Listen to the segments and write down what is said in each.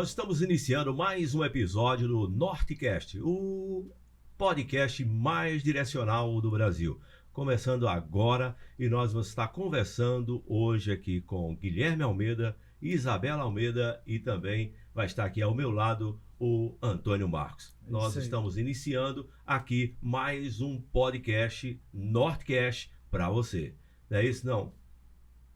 nós estamos iniciando mais um episódio do Nortecast, o podcast mais direcional do Brasil. Começando agora, e nós vamos estar conversando hoje aqui com Guilherme Almeida, Isabela Almeida e também vai estar aqui ao meu lado o Antônio Marcos. Nós estamos iniciando aqui mais um podcast Nortecast para você. Não é isso não?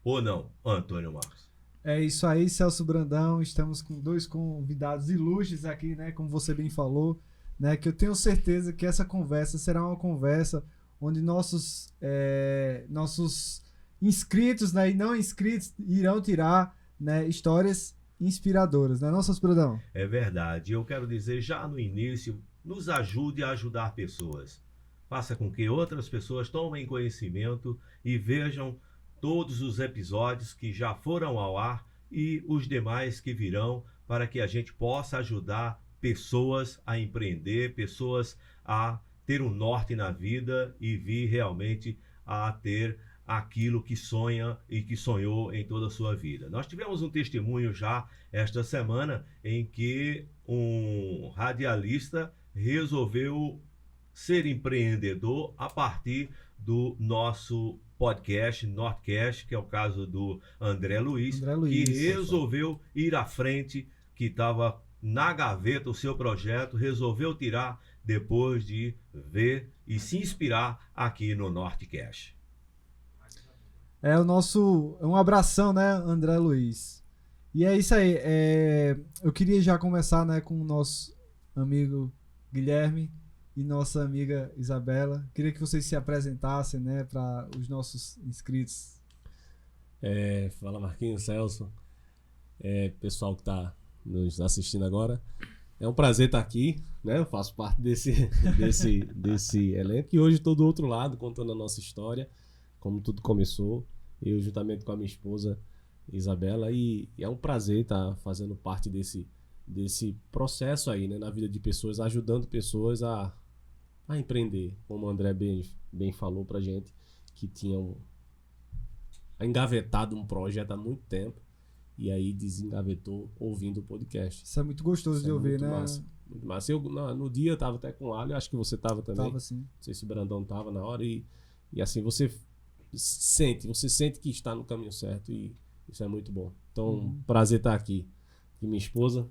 Ou não, Antônio Marcos? É isso aí, Celso Brandão. Estamos com dois convidados ilustres aqui, né? Como você bem falou, né? Que eu tenho certeza que essa conversa será uma conversa onde nossos inscritos, né, e não inscritos irão tirar, né, histórias inspiradoras, né, Celso Brandão? É verdade. Eu quero dizer já no início, nos ajude a ajudar pessoas. Faça com que outras pessoas tomem conhecimento e vejam todos os episódios que já foram ao ar e os demais que virão, para que a gente possa ajudar pessoas a empreender, pessoas a ter um norte na vida e vir realmente a ter aquilo que sonha e que sonhou em toda a sua vida. Nós tivemos um testemunho já esta semana em que um radialista resolveu ser empreendedor a partir do nosso podcast Nortecast, que é o caso do André Luiz, que resolveu ir à frente, que estava na gaveta o seu projeto, resolveu tirar depois de ver e se inspirar aqui no Nortecast. Um abração, né, André Luiz? E é isso aí. Eu queria já começar, né, com o nosso amigo Guilherme e nossa amiga Isabela. Queria que vocês se apresentassem, né, para os nossos inscritos. Fala, Marquinhos, Celso, pessoal que está nos assistindo agora. É um prazer estar aqui, né? Eu faço parte desse elenco e hoje estou do outro lado contando a nossa história, como tudo começou, eu juntamente com a minha esposa Isabela, e é um prazer estar fazendo parte desse processo aí, né, na vida de pessoas, ajudando pessoas a empreender, como o André bem falou pra gente, que tinham engavetado um projeto há muito tempo e aí desengavetou ouvindo o podcast. Isso é muito gostoso de ouvir, né? Muito massa. Eu, no dia eu tava até com o Alho, acho que você tava também. Tava sim. Não sei se o Brandão tava na hora e assim, você sente que está no caminho certo e isso é muito bom. Então, prazer estar aqui. E minha esposa.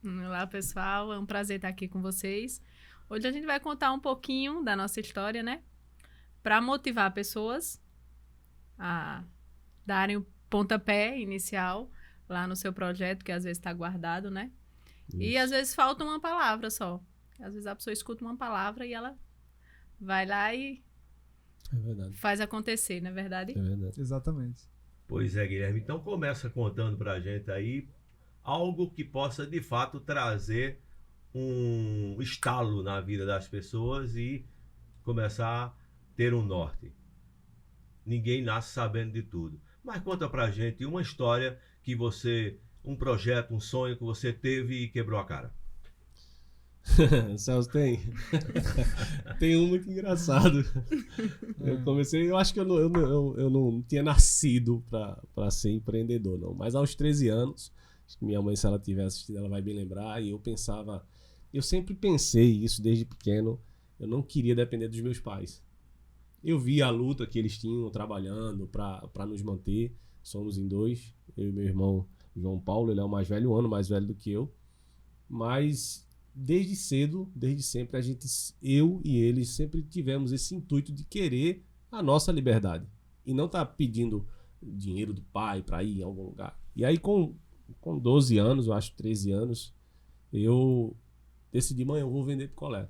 Olá, pessoal. É um prazer estar aqui com vocês. Hoje a gente vai contar um pouquinho da nossa história, né? Para motivar pessoas a darem o pontapé inicial lá no seu projeto, que às vezes está guardado, né? Isso. E às vezes falta uma palavra só. Às vezes a pessoa escuta uma palavra e ela vai lá e faz acontecer, não é verdade? É verdade. Exatamente. Pois é, Guilherme. Então começa contando pra gente aí algo que possa de fato trazer um estalo na vida das pessoas e começar a ter um norte. Ninguém nasce sabendo de tudo. Mas conta pra gente uma história que um projeto, um sonho que você teve e quebrou a cara. Celso, tem um muito engraçado. Eu acho que eu não tinha nascido para ser empreendedor, não. Mas aos 13 anos, acho que minha mãe, se ela tiver assistido, ela vai bem lembrar, e eu sempre pensei isso desde pequeno, eu não queria depender dos meus pais. Eu vi a luta que eles tinham trabalhando para nos manter. Somos em dois, eu e meu irmão João Paulo, ele é o mais velho, um ano mais velho do que eu. Mas desde cedo, desde sempre, eu e ele sempre tivemos esse intuito de querer a nossa liberdade. E não estar pedindo dinheiro do pai para ir em algum lugar. E aí com 12 anos, eu acho 13 anos, eu decidi, mãe, eu vou vender picolé.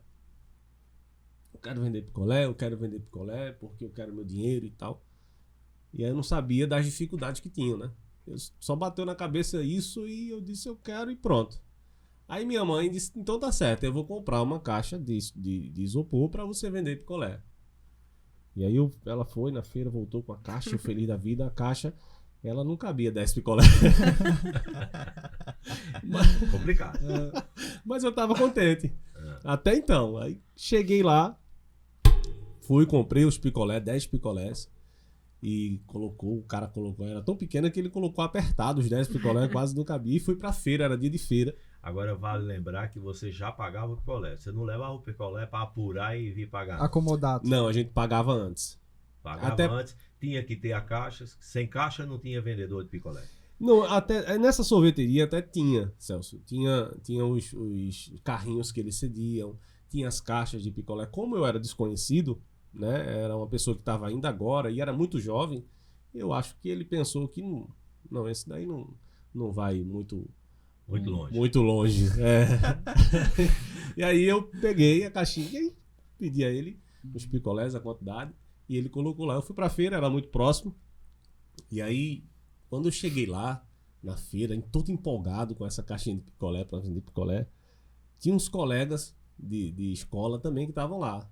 Eu quero vender picolé porque eu quero meu dinheiro e tal. E aí eu não sabia das dificuldades que tinham, né? Só bateu na cabeça isso e eu disse, eu quero e pronto. Aí minha mãe disse, então tá certo, eu vou comprar uma caixa de isopor para você vender picolé. E aí ela foi na feira, voltou com a caixa, eu feliz da vida, a caixa, ela não cabia 10 picolé. Complicado. Mas eu tava contente. Até então. Aí cheguei lá, comprei os picolés, 10 picolés. E o cara colocou, era tão pequena que ele colocou apertado os 10 picolés, quase não cabia. E fui pra feira, era dia de feira. Agora vale lembrar que você já pagava o picolé. Você não levava o picolé para apurar e vir pagar. Acomodado. Não, a gente pagava antes. Pagava Até- antes, tinha que ter a caixa. Sem caixa não tinha vendedor de picolé. Não, até nessa sorveteria até tinha, Celso. Tinha os carrinhos que eles cediam, tinha as caixas de picolé. Como eu era desconhecido, né? Era uma pessoa que estava ainda agora e era muito jovem, eu acho que ele pensou que não, esse daí não vai muito Muito longe. Muito longe. É. E aí eu peguei a caixinha e pedi a ele os picolés, a quantidade, e ele colocou lá. Eu fui pra feira, era muito próximo. E aí, quando eu cheguei lá, na feira, todo empolgado com essa caixinha de picolé, pra vender picolé, tinha uns colegas de escola também que estavam lá.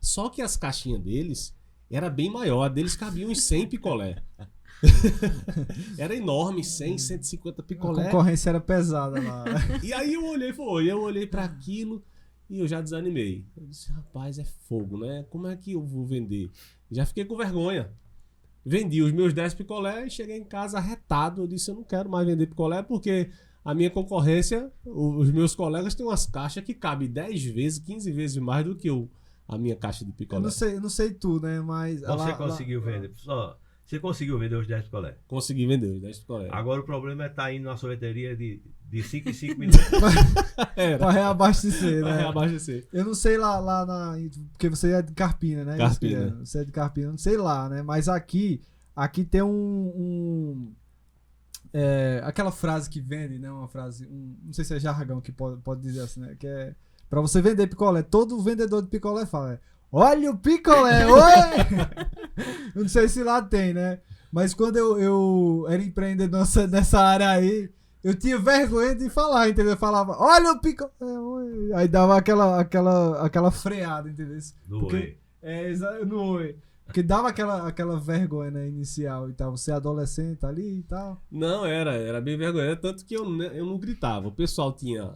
Só que as caixinhas deles era bem maior, a deles cabiam uns 100 picolé. Era enorme, 100, 150 A picolé. concorrência era pesada lá. E aí eu olhei para aquilo e eu já desanimei. Eu disse, rapaz, é fogo, né? Como é que eu vou vender? Já fiquei com vergonha. Vendi os meus 10 picolé e cheguei em casa arretado. Eu disse, eu não quero mais vender picolé porque a minha concorrência, os meus colegas têm umas caixas que cabem 10 vezes, 15 vezes mais do que a minha caixa de Eu picolé. não sei tu, né? Mas. Você conseguiu vender. Você conseguiu vender os 10 picolé. Consegui vender os 10 picolé. Agora o problema é estar indo na sorveteria de 5 em 5 minutos. Era, Pra reabastecer, pra né? reabastecer. Eu não sei lá na. Porque você é de Carpina, né? Carpina. Guilherme? Você é de Carpina, eu não sei lá, né? Mas aqui tem aquela frase que vende, né? Uma frase. Não sei se é jargão que pode dizer assim, né? Que é. Pra você vender picolé, todo vendedor de picolé fala: olha o picolé, oi! Eu não sei se lá tem, né? Mas quando eu era empreendedor nessa área aí, eu tinha vergonha de falar, entendeu? Eu falava, olha o picolé, oi! Aí dava aquela freada, entendeu? No Porque- Oi. No oi. Porque dava aquela vergonha, né, inicial e tal. Você é adolescente ali e tal. Não, era bem vergonha. Tanto que eu não gritava. O pessoal tinha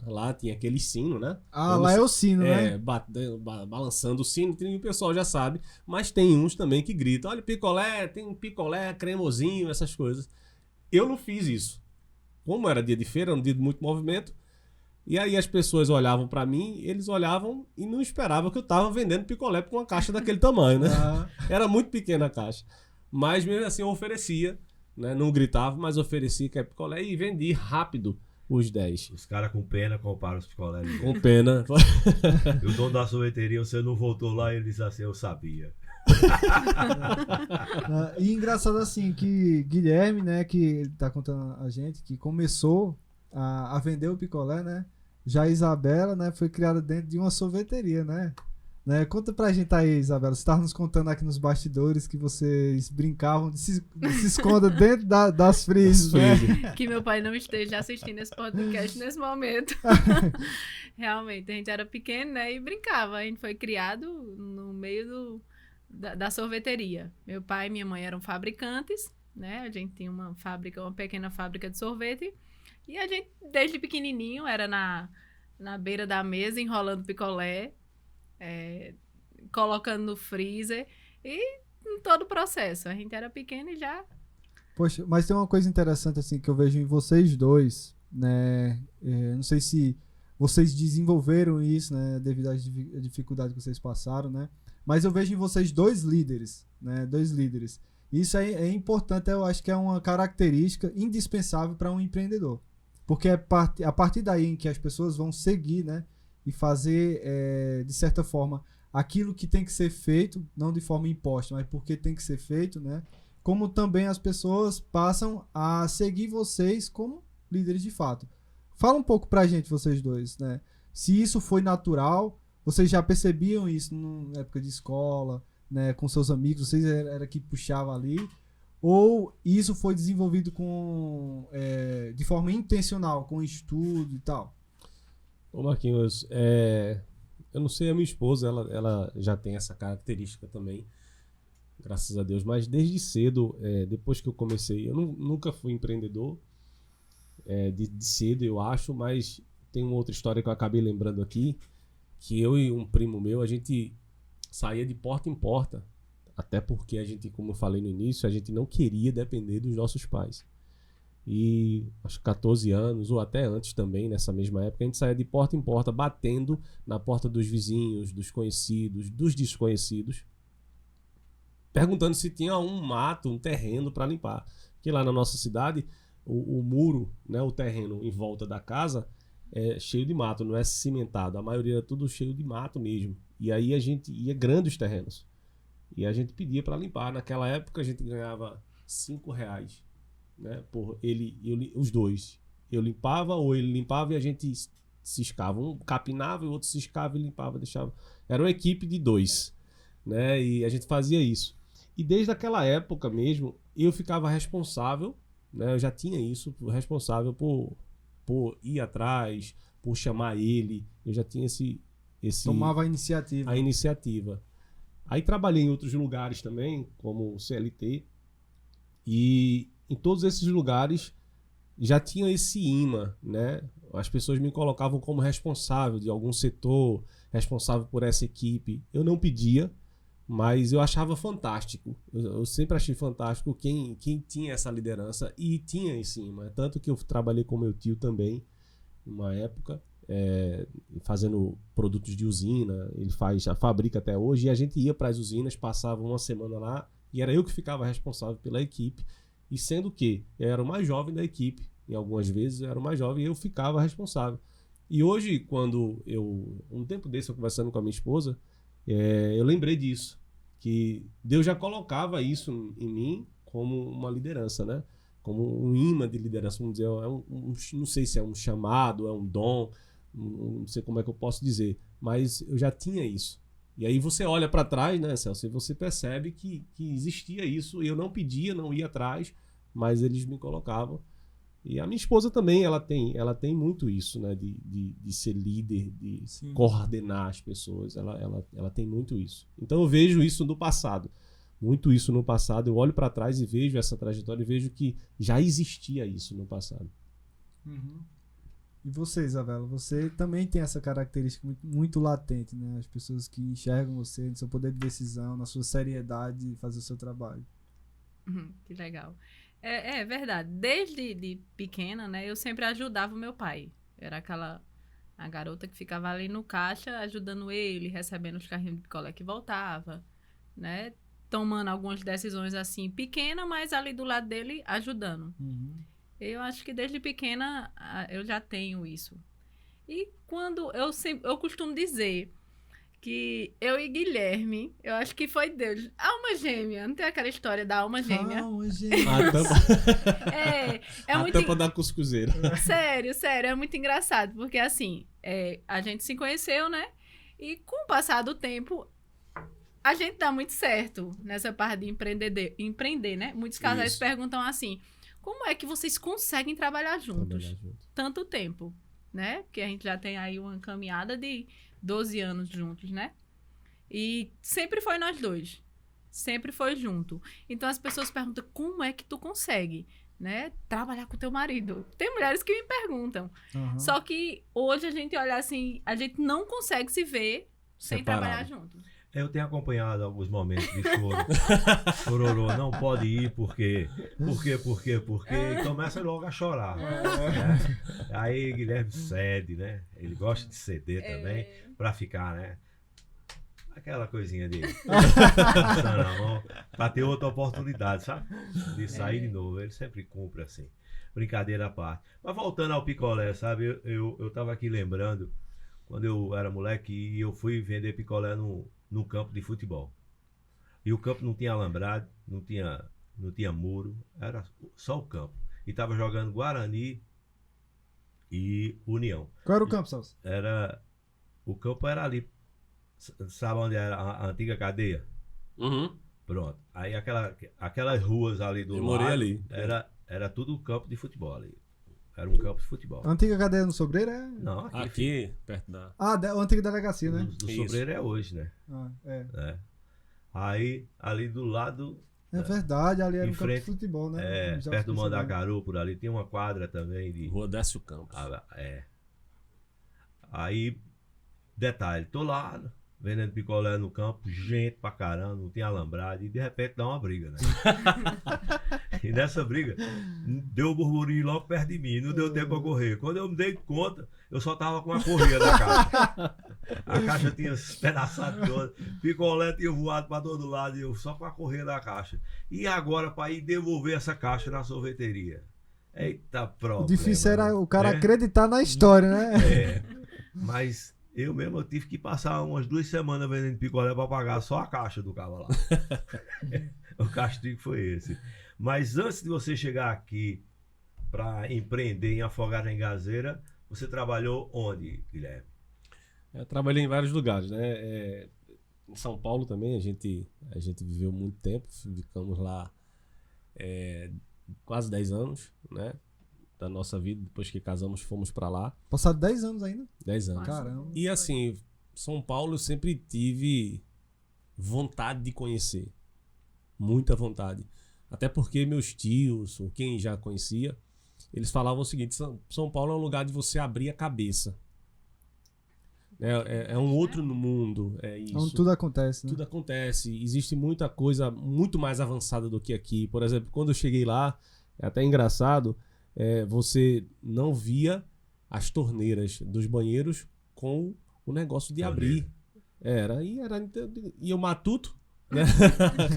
aquele sino, né? Ah, Eu não lá sei- é o sino, né? Balançando o sino, o pessoal já sabe. Mas tem uns também que gritam: olha, picolé, tem um picolé cremosinho, essas coisas. Eu não fiz isso. Como era dia de feira, era um dia de muito movimento. E aí as pessoas olhavam pra mim, eles olhavam e não esperavam que eu tava vendendo picolé com uma caixa daquele tamanho, né? Ah, Era muito pequena a caixa. Mas mesmo assim eu oferecia, né? Não gritava, mas oferecia que é picolé e vendi rápido os 10. Os caras com pena compraram os picolés. Com pena. E o dono da sorveteria, você não voltou lá e ele disse assim, eu sabia. E engraçado assim, que Guilherme, né, que tá contando a gente, que começou a vender o picolé, né? Já a Isabela, né, foi criada dentro de uma sorveteria, né? Conta pra gente aí, Isabela. Você tava nos contando aqui nos bastidores que vocês brincavam de se esconder dentro das freezes, né? Que meu pai não esteja assistindo esse podcast nesse momento. Realmente, a gente era pequeno, né? E brincava. A gente foi criado no meio da sorveteria. Meu pai e minha mãe eram fabricantes, né? A gente tinha uma pequena fábrica de sorvete. E a gente, desde pequenininho, era na beira da mesa, enrolando picolé, colocando no freezer. E em todo o processo. A gente era pequeno e já... Poxa, mas tem uma coisa interessante assim que eu vejo em vocês dois, né? Não sei se vocês desenvolveram isso, né? Devido à dificuldade que vocês passaram, né? Mas eu vejo em vocês dois líderes, né? Dois líderes. Isso é importante, eu acho que é uma característica indispensável para um empreendedor. Porque é a partir daí em que as pessoas vão seguir, né? E fazer, de certa forma, aquilo que tem que ser feito, não de forma imposta, mas porque tem que ser feito, né? Como também as pessoas passam a seguir vocês como líderes de fato. Fala um pouco pra gente, vocês dois, né? Se isso foi natural, vocês já percebiam isso na época de escola, né? Com seus amigos, vocês era que puxava ali, ou isso foi desenvolvido de forma intencional, com estudo e tal? Ô Marquinhos, eu não sei, a minha esposa, ela já tem essa característica também, graças a Deus, mas desde cedo, depois que eu comecei, eu nunca fui empreendedor, de cedo eu acho, mas tem uma outra história que eu acabei lembrando aqui, que eu e um primo meu, a gente saía de porta em porta, até porque a gente, como eu falei no início, a gente não queria depender dos nossos pais. E acho que 14 anos, ou até antes também, nessa mesma época, a gente saía de porta em porta, batendo na porta dos vizinhos, dos conhecidos, dos desconhecidos, perguntando se tinha um mato, um terreno para limpar. Porque lá na nossa cidade, o muro, né, o terreno em volta da casa é cheio de mato, não é cimentado. A maioria é tudo cheio de mato mesmo. E aí a gente ia grandes terrenos. E a gente pedia para limpar. Naquela época a gente ganhava R$5, né, por os dois. Eu limpava ou ele limpava e a gente ciscava. Um capinava e o outro ciscava e limpava, deixava. Era uma equipe de 2, né? E a gente fazia isso. E desde aquela época mesmo, eu ficava responsável, né? Eu já tinha isso, responsável por ir atrás, por chamar ele. Eu já tinha esse Tomava a iniciativa. a iniciativa. Aí trabalhei em outros lugares também, como CLT, e em todos esses lugares já tinha esse imã, né? As pessoas me colocavam como responsável de algum setor, responsável por essa equipe. Eu não pedia, mas eu achava fantástico. Eu sempre achei fantástico quem tinha essa liderança e tinha esse imã. Tanto que eu trabalhei com meu tio também, numa época, fazendo produtos de usina. Ele fabrica até hoje, e a gente ia para as usinas, passava uma semana lá, e era eu que ficava responsável pela equipe. E sendo que eu era o mais jovem da equipe, em algumas vezes eu era o mais jovem e eu ficava responsável. E hoje, quando um tempo desse, eu conversando com a minha esposa, eu lembrei disso, que Deus já colocava isso em mim como uma liderança, né? Como um imã de liderança, vamos dizer, não sei se é um chamado, é um dom, não sei como é que eu posso dizer, mas eu já tinha isso. E aí você olha para trás, né, Celso, e você percebe que existia isso. Eu não pedia, não ia atrás, mas eles me colocavam. E a minha esposa também, ela tem muito isso, né, de ser líder, de Sim. coordenar as pessoas. Ela tem muito isso. Então eu vejo isso no passado, muito isso no passado. Eu olho para trás e vejo essa trajetória e vejo que já existia isso no passado. Uhum. E você, Isabela, você também tem essa característica muito latente, né? As pessoas que enxergam você no seu poder de decisão, na sua seriedade de fazer o seu trabalho. Que legal. É verdade. Desde de pequena, né, eu sempre ajudava o meu pai. Era a garota que ficava ali no caixa ajudando ele, recebendo os carrinhos de picolé que voltava, né? Tomando algumas decisões assim, pequena, mas ali do lado dele ajudando. Uhum. Eu acho que desde pequena eu já tenho isso. E quando eu costumo dizer que eu e Guilherme, eu acho que foi Deus. Alma gêmea, não tem aquela história da alma gêmea? Alma gêmea. A tampa, É a muito tampa da cuscuzeira. sério, é muito engraçado, porque assim, a gente se conheceu, né? E com o passar do tempo, a gente dá muito certo nessa parte de empreender, né? Muitos casais Isso. perguntam assim, como é que vocês conseguem trabalhar juntos tanto tempo, né? Porque a gente já tem aí uma caminhada de 12 anos juntos, né? E sempre foi nós dois. Sempre foi junto. Então as pessoas perguntam, como é que tu consegue, né? Trabalhar com teu marido. Tem mulheres que me perguntam. Uhum. Só que hoje a gente olha assim, a gente não consegue se ver sem Separado. trabalhar junto. Eu tenho acompanhado alguns momentos de choro. Chororô, não pode ir, por quê? E começa logo a chorar. Né? Aí Guilherme cede, né? Ele gosta de ceder também, pra ficar, né? Aquela coisinha de passar na mão, pra ter outra oportunidade, sabe? De sair de novo. Ele sempre cumpre assim. Brincadeira à parte. Mas voltando ao picolé, sabe? Eu tava aqui lembrando, quando eu era moleque, e eu fui vender picolé no campo de futebol. E o campo não tinha alambrado, não tinha muro, era só o campo. E estava jogando Guarani e União. Qual era o campo, Celso? O campo era ali, sabe onde era a antiga cadeia? Uhum. Pronto. Aí aquelas ruas ali do Eu morei lado, ali. era tudo campo de futebol ali. Era um campo de futebol. A antiga cadeia no Sobreiro é... Não, Aqui, perto da... Ah, a antiga delegacia, né? do Isso. Sobreiro é hoje, né? Ah, é. É. Aí, ali do lado, É verdade, ali era Em um campo de frente, futebol, né? Já perto do fiquei sabendo. Mandacaru, por ali, tem uma quadra também de... Rua Décio Campos. Aí, detalhe, tô lá, vendendo picolé no campo, gente pra caramba, não tem alambrado, e de repente dá uma briga, né? E nessa briga, deu um burburinho logo perto de mim, não deu tempo pra correr. Quando eu me dei conta, eu só tava com a correia da caixa. A caixa tinha despedaçado toda, picolé tinha voado pra todo lado, e eu só com a correia da caixa. E agora para ir devolver essa caixa na sorveteria? Eita, problema. O difícil era o cara né? acreditar na história, né? É, mas eu tive que passar umas 2 semanas vendendo picolé para pagar só a caixa do cara lá. O castigo foi esse. Mas antes de você chegar aqui para empreender em Afogados na Engazeira, você trabalhou onde, Guilherme? Eu trabalhei em vários lugares, né? Em São Paulo também a gente viveu muito tempo, ficamos lá quase 10 anos, né? Da nossa vida, depois que casamos fomos para lá. Passado 10 anos ainda. 10 anos. Caramba. E assim, São Paulo eu sempre tive vontade de conhecer. Muita vontade. Até porque meus tios, ou quem já conhecia, eles falavam o seguinte: São Paulo é um lugar de você abrir a cabeça. É um outro no mundo. É isso. Onde tudo acontece, né? Tudo acontece. Existe muita coisa muito mais avançada do que aqui. Por exemplo, quando eu cheguei lá, é até engraçado, você não via as torneiras dos banheiros com o negócio de abrir. E o matuto, né?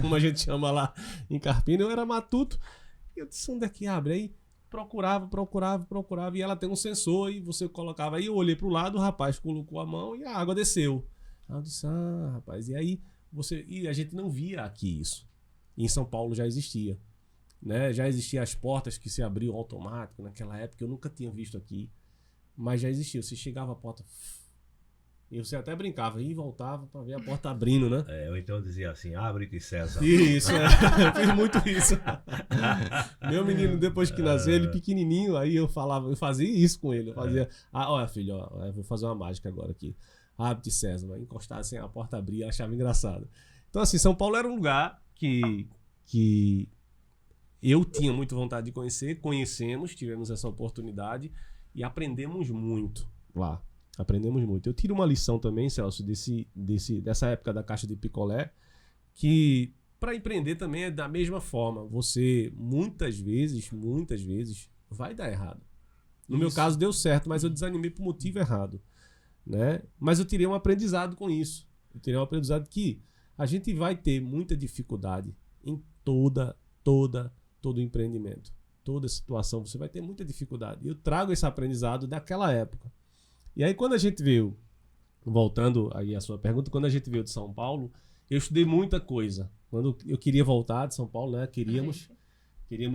Como a gente chama lá em Carpina, eu era matuto. E eu disse, onde é que abre? Aí procurava, e ela tem um sensor, e você colocava aí, eu olhei pro lado, o rapaz colocou a mão e a água desceu. Aí eu disse, rapaz, e aí a gente não via aqui isso. E em São Paulo já existia. Né? Já existiam as portas que se abriam automático naquela época, eu nunca tinha visto aqui. Mas já existia, você chegava a porta e você até brincava e voltava pra ver a porta abrindo, né? Eu então dizia assim, abre-te César. Isso, eu fiz muito isso. Meu menino, depois que nasceu, ele pequenininho, aí eu fazia isso com ele. Eu fazia, olha filho, eu vou fazer uma mágica agora aqui. Abre-te César, vai encostar assim, a porta abria, eu achava engraçado. Então assim, São Paulo era um lugar que eu tinha muita vontade de conhecer, tivemos essa oportunidade e aprendemos muito lá. Aprendemos muito. Eu tiro uma lição também, Celso, dessa época da caixa de picolé, que para empreender também é da mesma forma. Você muitas vezes vai dar errado. No meu caso deu certo, mas eu desanimei por motivo errado, né? Mas eu tirei um aprendizado com isso. Eu tirei um aprendizado que a gente vai ter muita dificuldade em todo empreendimento. Toda situação você vai ter muita dificuldade. Eu trago esse aprendizado daquela época. E aí quando a gente veio, voltando aí à sua pergunta, quando a gente veio de São Paulo, eu estudei muita coisa. Quando eu queria voltar de São Paulo, né, queríamos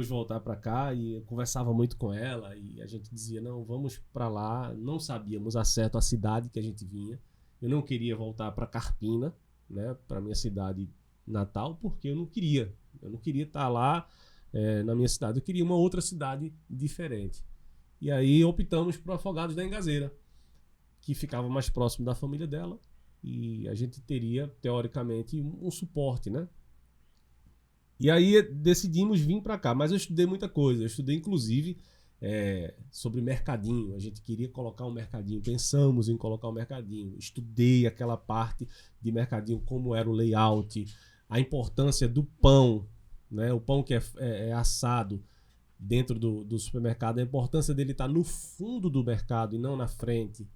voltar para cá, e eu conversava muito com ela e a gente dizia, não, vamos para lá. Não sabíamos a certo a cidade que a gente vinha. Eu não queria voltar para Carpina, né, para minha cidade natal, porque eu não queria estar lá na minha cidade. Eu queria uma outra cidade diferente. E aí optamos por Afogados da Engazeira, que ficava mais próximo da família dela, e a gente teria, teoricamente, um suporte, né? E aí decidimos vir para cá, mas eu estudei muita coisa. Eu estudei, inclusive, sobre mercadinho. A gente queria colocar um mercadinho, pensamos em colocar um mercadinho. Estudei aquela parte de mercadinho, como era o layout, a importância do pão, né? O pão que é assado dentro do supermercado, a importância dele estar no fundo do mercado e não na frente.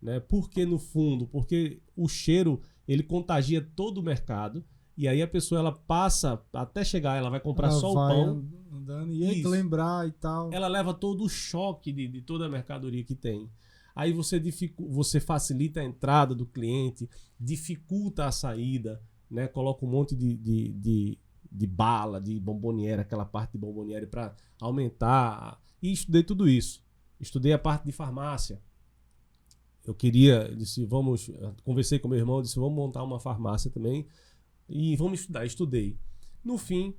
Né? Por que no fundo? Porque o cheiro ele contagia todo o mercado, e aí a pessoa ela passa até chegar, ela vai comprar Ela só o vai pão, andando, e aí que lembrar e tal. ela leva todo o choque de toda a mercadoria que tem. Aí você facilita a entrada do cliente, dificulta a saída, né? Coloca um monte de bala, de bomboniere, aquela parte de bomboniere para aumentar. E estudei tudo isso. Estudei a parte de farmácia. Conversei com meu irmão, disse, vamos montar uma farmácia também e vamos estudar. Estudei. No fim,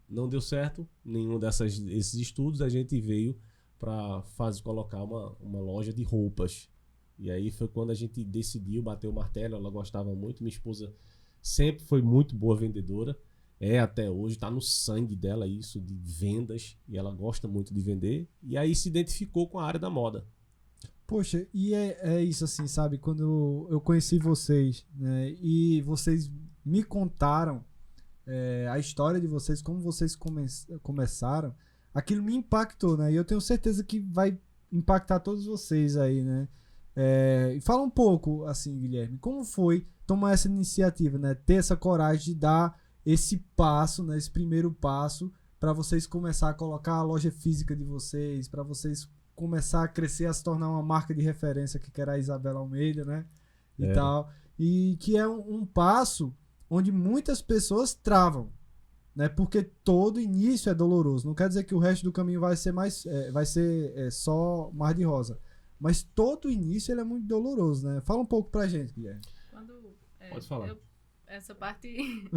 não deu certo nenhum desses estudos. A gente veio para colocar uma loja de roupas. E aí foi quando a gente decidiu, bateu o martelo. Ela gostava muito, minha esposa sempre foi muito boa vendedora, até hoje, tá no sangue dela isso, de vendas, e ela gosta muito de vender, e aí se identificou com a área da moda. Poxa, e é isso assim, sabe? Quando eu conheci vocês, né, e vocês me contaram a história de vocês, como vocês começaram, aquilo me impactou, né? E eu tenho certeza que vai impactar todos vocês aí, né? E fala um pouco, assim, Guilherme, como foi tomar essa iniciativa, né? Ter essa coragem de dar esse passo, né? Esse primeiro passo para vocês começar a colocar a loja física de vocês, para vocês começar a crescer, a se tornar uma marca de referência, que era a Isabela Almeida, né? E tal. E que é um passo onde muitas pessoas travam, né? Porque todo início é doloroso. Não quer dizer que o resto do caminho vai ser só mar de rosa. Mas todo início ele é muito doloroso, né? Fala um pouco pra gente, Guilherme. Pode falar. Essa parte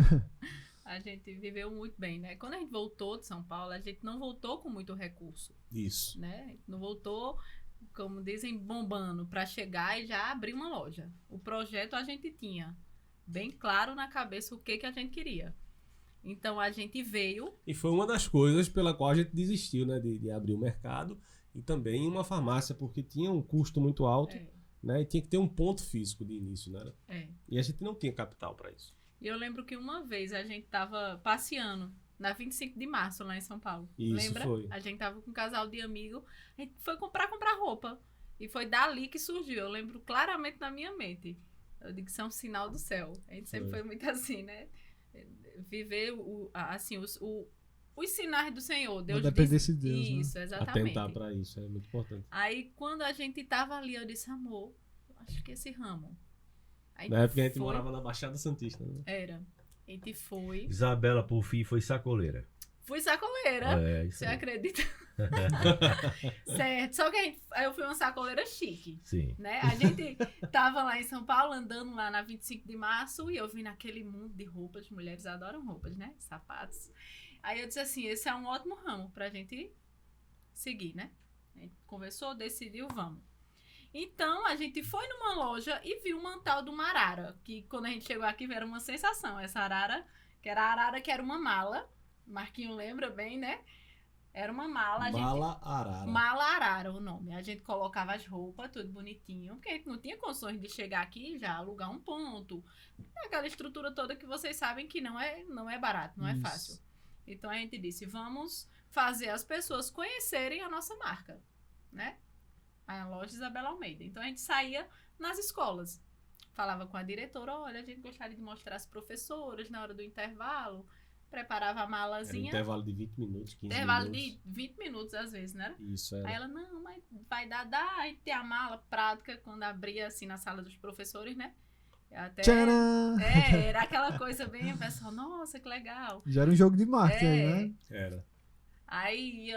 a gente viveu muito bem, né? Quando a gente voltou de São Paulo, a gente não voltou com muito recurso. Isso. Né? Não voltou, como dizem, bombando para chegar e já abrir uma loja. O projeto a gente tinha bem claro na cabeça o que a gente queria. Então a gente veio. E foi uma das coisas pela qual a gente desistiu, né? De abrir o mercado e também uma farmácia, porque tinha um custo muito alto, né? E tinha que ter um ponto físico de início, né? E a gente não tinha capital para isso. E eu lembro que uma vez a gente tava passeando na 25 de março, lá em São Paulo. Isso, lembra? foi. A gente tava com um casal de amigos, a gente foi comprar roupa. E foi dali que surgiu. Eu lembro claramente na minha mente. Eu digo que isso é um sinal do céu. A gente sempre foi muito assim, né? Viver os sinais do Senhor. Deus dependência de Deus, isso, né? exatamente. Atentar para isso, é muito importante. Aí, quando a gente tava ali, eu disse, amor, eu acho que esse ramo. Aí Na época a gente morava na Baixada Santista, né? Era. A gente foi. Isabela, por fim, foi sacoleira. Fui sacoleira. Isso Você aí. acredita? Certo. Só que aí eu fui uma sacoleira chique. Sim. Né? A gente tava lá em São Paulo, andando lá na 25 de março, e eu vi naquele mundo de roupas. Mulheres adoram roupas, né? Sapatos. Aí eu disse assim, esse é um ótimo ramo pra gente seguir, né? A gente conversou, decidiu, vamos. Então, a gente foi numa loja e viu uma tal de uma arara, que quando a gente chegou aqui era uma sensação. Essa arara, que era uma mala. Marquinho lembra bem, né? Era uma mala. Arara. Mala Arara, o nome. A gente colocava as roupas, tudo bonitinho, porque a gente não tinha condições de chegar aqui e já alugar um ponto. Aquela estrutura toda que vocês sabem que não é barato, não é fácil. Então a gente disse, vamos fazer as pessoas conhecerem a nossa marca, né? A loja Isabela Almeida. Então a gente saía nas escolas. Falava com a diretora, olha, a gente gostaria de mostrar as professoras na hora do intervalo. Preparava a malazinha. Era um intervalo de 20 minutos, 15 intervalo minutos. de 20 minutos, às vezes, né? Isso, era. Aí ela, não, mas vai dar. Aí tem a mala prática, quando abria, assim, na sala dos professores, né? Até, Tcharam! era aquela coisa bem, o pessoal, nossa, que legal. Já era um jogo de marketing, né? Era. Aí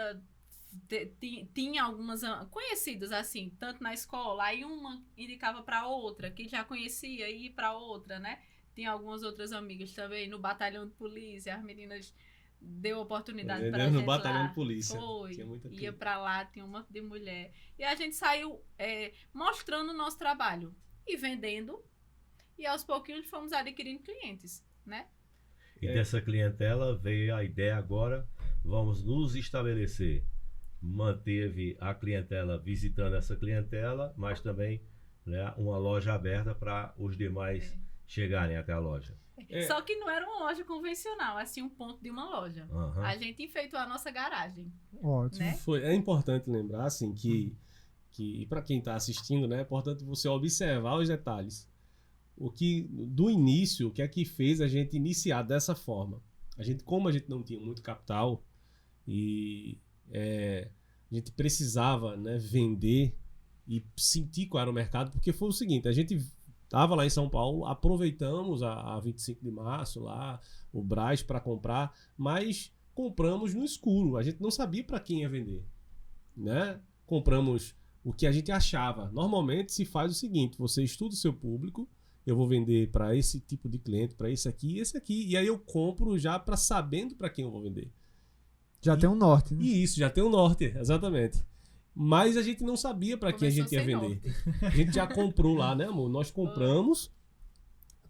tinha algumas conhecidas, assim, tanto na escola, aí uma indicava pra outra, que já conhecia, e ia pra outra, né? Tinha algumas outras amigas também no batalhão de polícia, as meninas deu oportunidade pra gente no batalhão lá. de polícia. Foi, Tinha muita ia pra lá, tinha um monte de mulher. E a gente saiu mostrando o nosso trabalho e vendendo, e aos pouquinhos fomos adquirindo clientes, né? E dessa clientela veio a ideia agora, vamos nos estabelecer. Manteve a clientela visitando essa clientela, mas também, né, uma loja aberta para os demais chegarem até a loja. Só que não era uma loja convencional, assim, um ponto de uma loja. Uhum. A gente enfeitou a nossa garagem. Ótimo. Né? É importante lembrar, assim, que para quem está assistindo, né, é importante você observar os detalhes. Do início, o que é que fez a gente iniciar dessa forma? Como a gente não tinha muito capital e a gente precisava, né, vender e sentir qual era o mercado, porque foi o seguinte, a gente estava lá em São Paulo, aproveitamos a 25 de março lá, o Brás para comprar, mas compramos no escuro, a gente não sabia para quem ia vender, né? Compramos o que a gente achava. Normalmente se faz o seguinte, você estuda o seu público, eu vou vender para esse tipo de cliente, para esse aqui e esse aqui, e aí eu compro já sabendo para quem eu vou vender. Já tem um norte, né? E isso, já tem um norte, exatamente. Mas a gente não sabia para quem a gente ia vender. A gente já comprou lá, né, amor? Nós compramos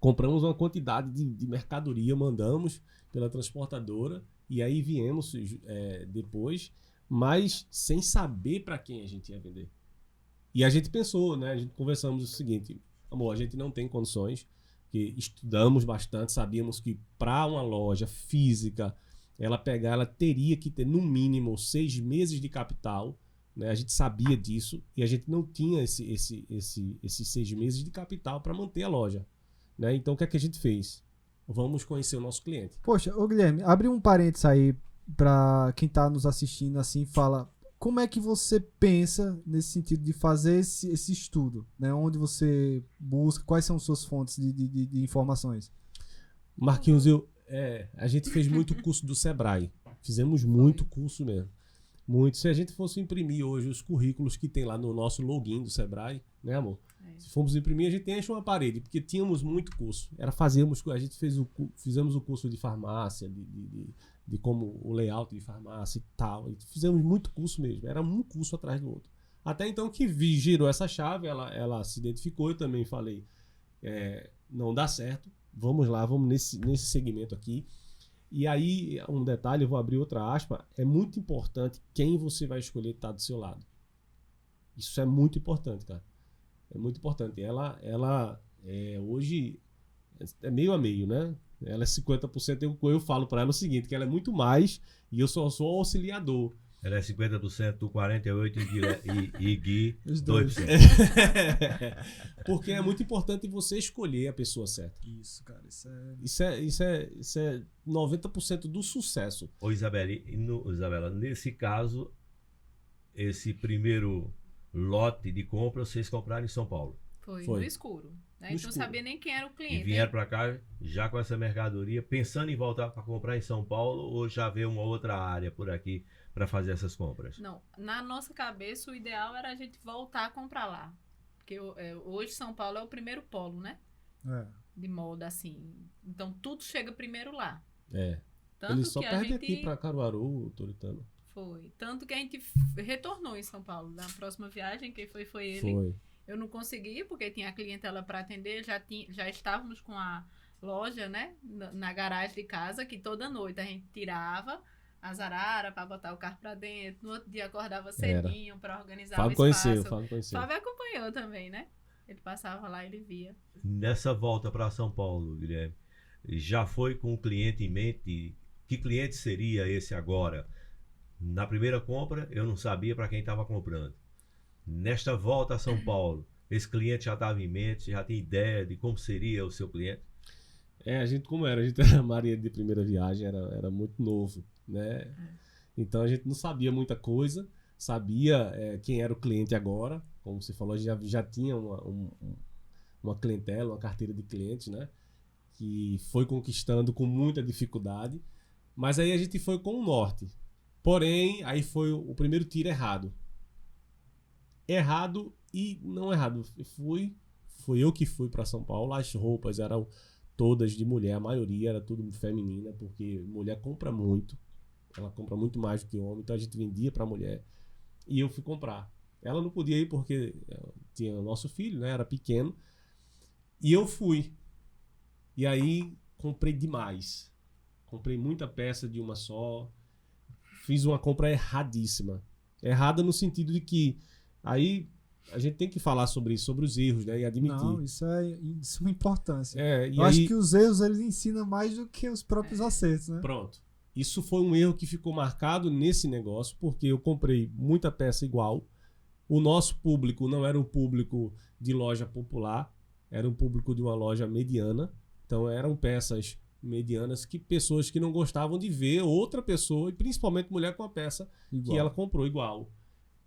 uma quantidade de mercadoria, mandamos pela transportadora e aí viemos depois, mas sem saber para quem a gente ia vender. E a gente pensou, né? A gente conversamos o seguinte, amor, a gente não tem condições, porque estudamos bastante, sabíamos que para uma loja física, ela teria que ter no mínimo 6 meses de capital, né? A gente sabia disso e a gente não tinha esses 6 meses de capital para manter a loja, né? Então o que é que a gente fez? Vamos conhecer o nosso cliente. Poxa, ô Guilherme, abre um parênteses aí pra quem tá nos assistindo assim, fala, como é que você pensa nesse sentido de fazer esse estudo, né? Onde você busca, quais são suas fontes de informações? Marquinhos, a gente fez muito curso do Sebrae. Fizemos muito curso mesmo. Muito. Se a gente fosse imprimir hoje os currículos que tem lá no nosso login do Sebrae, né, amor? Se formos imprimir, a gente enche uma parede, porque tínhamos muito curso. A gente fizemos o curso de farmácia, de como o layout de farmácia e tal. E fizemos muito curso mesmo. Era um curso atrás do outro. Até então que girou essa chave, ela se identificou. Eu também falei, não dá certo. Vamos lá, vamos nesse segmento aqui. E aí, um detalhe, eu vou abrir outra aspa. É muito importante quem você vai escolher estar do seu lado. Isso é muito importante, cara. É muito importante. Ela hoje é meio a meio, né? Ela é 50%. Eu falo para ela o seguinte, que ela é muito mais e eu só sou auxiliador. Ela é 50% do 48% e Gui Os dois. 2%. Porque é muito importante você escolher a pessoa certa. Isso, cara, Isso é 90% do sucesso. Ô Isabela, nesse caso, esse primeiro lote de compra vocês compraram em São Paulo. Foi Foi. no escuro. Né? No A gente não escuro. sabia nem quem era o E cliente. vieram para cá já com essa mercadoria, pensando em voltar para comprar em São Paulo ou já ver uma outra área por aqui para fazer essas compras? Não, na nossa cabeça o ideal era a gente voltar a comprar lá. Porque hoje São Paulo é o primeiro polo, né? De moda, assim. Então tudo chega primeiro lá. Tanto Ele só que a perde gente aqui para Caruaru, Toritano. foi. Tanto que a gente retornou em São Paulo. Na próxima viagem, quem foi ele. Foi. Eu não consegui, porque tinha a clientela para atender. Já estávamos com a loja, né? Na garagem de casa, que toda noite a gente tirava as araras para botar o carro para dentro. No outro dia acordava cedinho para organizar Fábio o espaço. conheceu. Fábio acompanhou também, né? Ele passava lá e ele via. Nessa volta para São Paulo, Guilherme, já foi com o cliente em mente? Que cliente seria esse agora? Na primeira compra, eu não sabia para quem estava comprando. Nesta volta a São Paulo, esse cliente já estava em mente, já tinha ideia de como seria o seu cliente? A gente era marinheiro de primeira viagem, era muito novo, né? Então a gente não sabia muita coisa, sabia quem era o cliente agora, como você falou, já tinha uma clientela, uma carteira de clientes, né? Que foi conquistando com muita dificuldade, mas aí a gente foi com o norte. Porém, aí foi o primeiro tiro errado. Errado e não errado. Foi eu que fui para São Paulo, as roupas eram todas de mulher, a maioria era tudo feminina, porque mulher compra muito, ela compra muito mais do que homem, então a gente vendia para mulher e eu fui comprar. Ela não podia ir porque tinha o nosso filho, né, era pequeno, e eu fui. E aí comprei demais, comprei muita peça de uma só, fiz uma compra erradíssima, errada no sentido de que aí a gente tem que falar sobre isso, sobre os erros, né? E admitir. Não, isso é uma importância. E eu acho que os erros eles ensinam mais do que os próprios acertos, né? Pronto. Isso foi um erro que ficou marcado nesse negócio, porque eu comprei muita peça igual. O nosso público não era um público de loja popular, era um público de uma loja mediana. Então eram peças medianas que pessoas que não gostavam de ver outra pessoa, e principalmente mulher, com a peça Igual. que ela comprou igual.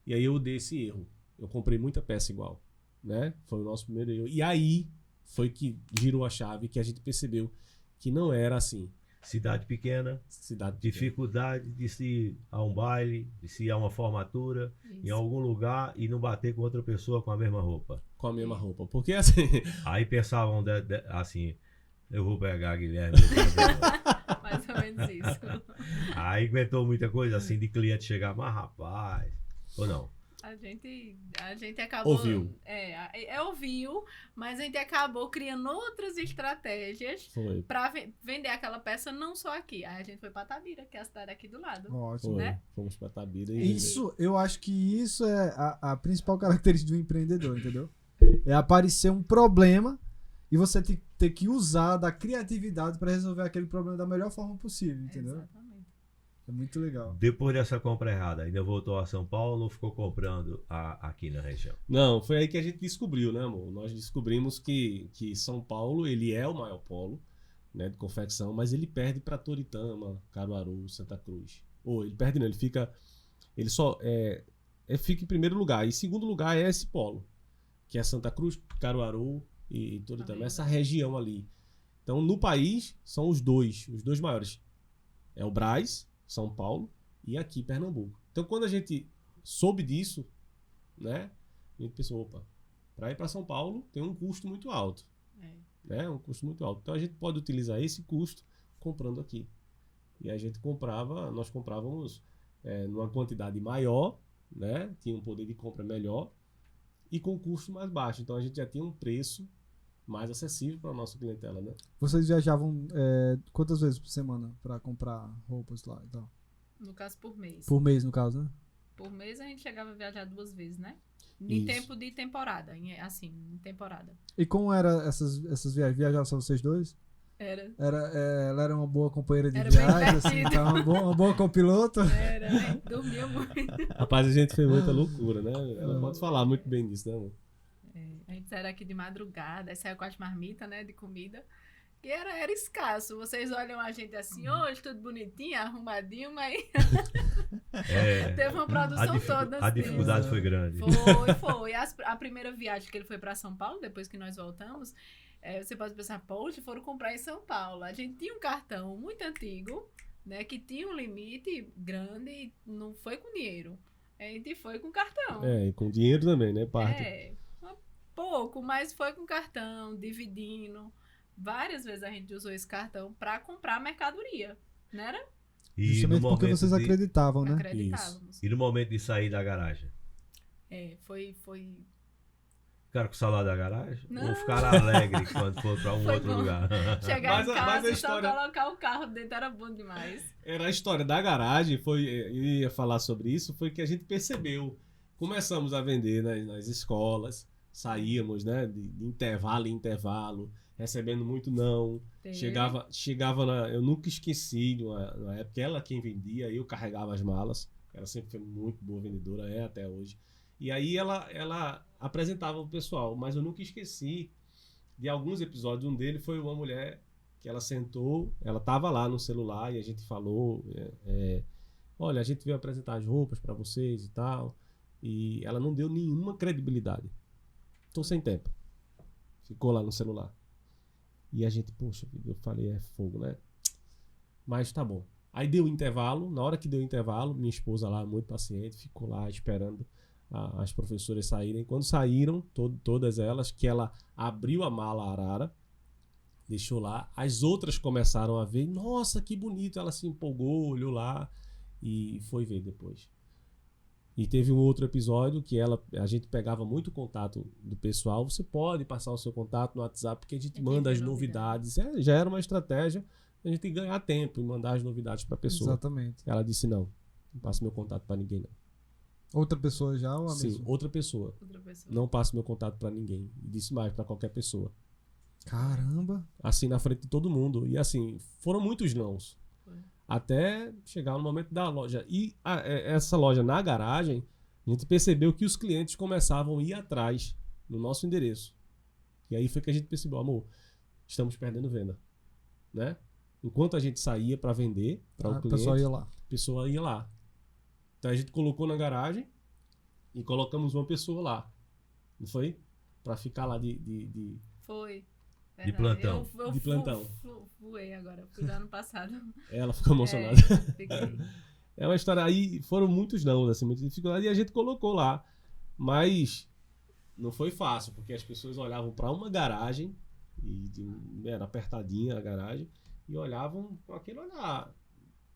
E aí eu dei esse erro. Eu comprei muita peça igual, né? Foi o nosso primeiro erro. E aí foi que girou a chave, que a gente percebeu que não era assim. Cidade pequena, dificuldade de se ir a um baile, de se ir a uma formatura, em algum lugar e não bater com outra pessoa com a mesma roupa. Com a mesma roupa. Porque assim... Aí pensavam assim, eu vou pegar a Guilherme. Mais ou menos isso. Aí aguentou muita coisa assim de cliente chegar, mas rapaz, ou não? A gente acabou... Ouviu. Ouviu, mas a gente acabou criando outras estratégias para vender aquela peça não só aqui. Aí a gente foi para Tabira, que é a cidade aqui do lado. Ótimo. Né? Fomos para Tabira. Isso, eu acho que isso é a principal característica do empreendedor, entendeu? É aparecer um problema e você tem ter que usar da criatividade para resolver aquele problema da melhor forma possível, entendeu? Exatamente. É muito legal. Depois dessa compra errada, ainda voltou a São Paulo ou ficou comprando aqui na região? Não, foi aí que a gente descobriu, né, amor? Nós descobrimos que São Paulo, ele é o maior polo, né, de confecção, mas ele perde para Toritama, Caruaru, Santa Cruz. Ou ele perde não, ele só fica em primeiro lugar. E em segundo lugar é esse polo, que é Santa Cruz, Caruaru e Toritama, essa região ali. Então, no país, são os dois maiores. É o Brás, São Paulo, e aqui Pernambuco. Então, quando a gente soube disso, né, a gente pensou, opa, para ir para São Paulo tem um custo muito alto. Né, um custo muito alto. Então, a gente pode utilizar esse custo comprando aqui. E a gente nós comprávamos numa quantidade maior, né, tinha um poder de compra melhor e com custo mais baixo. Então, a gente já tinha um preço mais acessível para a nossa clientela, né? Vocês viajavam quantas vezes por semana para comprar roupas lá e tal? No caso, por mês. Por mês, no caso, né? Por mês a gente chegava a viajar 2 vezes, né? Em Isso. tempo de temporada, em temporada. E como era essas viagens? Viajavam só vocês dois? Era. Ela era uma boa companheira de Era bem viagem, assim, divertido. tá? Uma boa copiloto. Era, né? Dormia muito. Rapaz, a gente fez muita loucura, né? Ela pode falar muito bem disso, né, amor? A gente saía aqui de madrugada, aí saía com as marmitas, né, de comida. E era escasso. Vocês olham a gente assim, hoje tudo bonitinho, arrumadinho, mas teve uma produção toda. A dificuldade foi grande. Foi. A primeira viagem que ele foi para São Paulo, depois que nós voltamos, você pode pensar, poxa, foram comprar em São Paulo. A gente tinha um cartão muito antigo, né, que tinha um limite grande e não foi com dinheiro. A gente foi com cartão. E com dinheiro também, né? Parte. Pouco, mas foi com cartão, dividindo. Várias vezes a gente usou esse cartão para comprar mercadoria, não era? E Justamente no porque momento vocês acreditavam, né? Acreditávamos. E no momento de sair da garagem? Foi Ficaram com o salário da garagem? Não. Ou ficaram alegres quando for para um Foi outro bom. lugar? chegar Mas em a casa e história- só colocar o carro dentro era bom demais. Era a história da garagem, eu ia falar sobre isso, foi que a gente percebeu. Começamos a vender nas escolas, saíamos, né, de intervalo em intervalo, recebendo muito não. Chegava eu nunca esqueci, na época, ela quem vendia, eu carregava as malas. Ela sempre foi muito boa vendedora, é até hoje. E aí ela apresentava o pessoal, mas eu nunca esqueci de alguns episódios. Um deles foi uma mulher que ela sentou, ela estava lá no celular e a gente falou, olha, a gente veio apresentar as roupas para vocês e tal. E ela não deu nenhuma credibilidade. Tô sem tempo. Ficou lá no celular. E a gente, poxa, eu falei, é fogo, né? Mas tá bom. Aí deu intervalo. Na hora que deu intervalo, minha esposa lá, muito paciente, ficou lá esperando as professoras saírem. Quando saíram, todas elas, que ela abriu a mala arara, deixou lá. As outras começaram a ver. Nossa, que bonito. Ela se empolgou, olhou lá e foi ver depois. E teve um outro episódio que a gente pegava muito contato do pessoal. Você pode passar o seu contato no WhatsApp, porque a gente manda as novidades. Já era uma estratégia, a gente tem que ganhar tempo e mandar as novidades para a pessoa. Exatamente. Ela disse, não passo meu contato para ninguém, não. Outra pessoa já ou a Sim, mesma? outra pessoa. Não passo meu contato para ninguém. E disse mais, para qualquer pessoa. Caramba. Assim, na frente de todo mundo. E assim, foram muitos nãos. Até chegar no momento da loja. E essa loja na garagem, a gente percebeu que os clientes começavam a ir atrás no nosso endereço. E aí foi que a gente percebeu, amor, estamos perdendo venda. Né? Enquanto a gente saía para vender para o cliente, a pessoa ia lá. Então a gente colocou na garagem e colocamos uma pessoa lá. Não foi? Para ficar lá Foi. De plantão. Eu de plantão. Voei agora, fui lá no passado. Ela ficou emocionada. Fiquei. É uma história aí, foram muitos não, assim, muitas dificuldades, e a gente colocou lá. Mas não foi fácil, porque as pessoas olhavam para uma garagem, era apertadinha a garagem, e olhavam com aquele olhar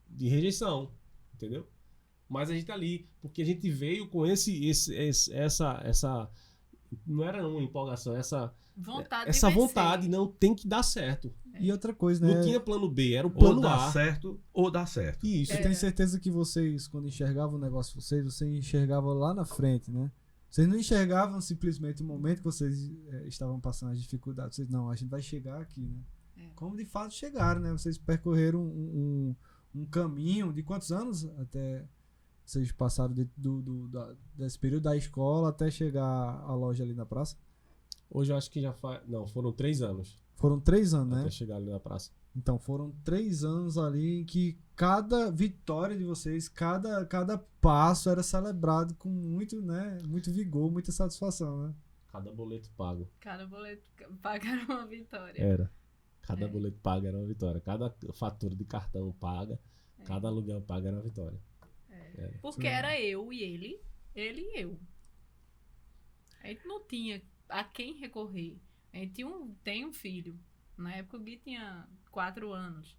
de rejeição, entendeu? Mas a gente ali, porque a gente veio com essa não era uma empolgação, essa vontade, não, tem que dar certo. E outra coisa, né? Não tinha plano B, era o plano Ou dá A. certo, ou dá certo. Isso. Eu tenho certeza que vocês, quando enxergavam o negócio de vocês enxergavam lá na frente, né? Vocês não enxergavam simplesmente o momento que vocês estavam passando as dificuldades. Vocês, não, a gente vai chegar aqui, né? Como de fato chegaram, né? Vocês percorreram um caminho de quantos anos até vocês passaram desse período da escola até chegar à loja ali na praça? Hoje eu acho que já faz... Não, foram 3 anos Foram 3 anos, né? até chegar ali na praça. Então, foram 3 anos ali em que cada vitória de vocês, cada passo era celebrado com muito, né, muito vigor, muita satisfação, né? Cada boleto pago. Cada boleto pagar uma vitória. Era. Cada boleto pago era uma vitória. Cada fatura de cartão paga, cada aluguel pago era uma vitória. Porque era eu e ele e eu. A gente não tinha a quem recorrer. A gente tem um filho. Na época o Gui tinha 4 anos.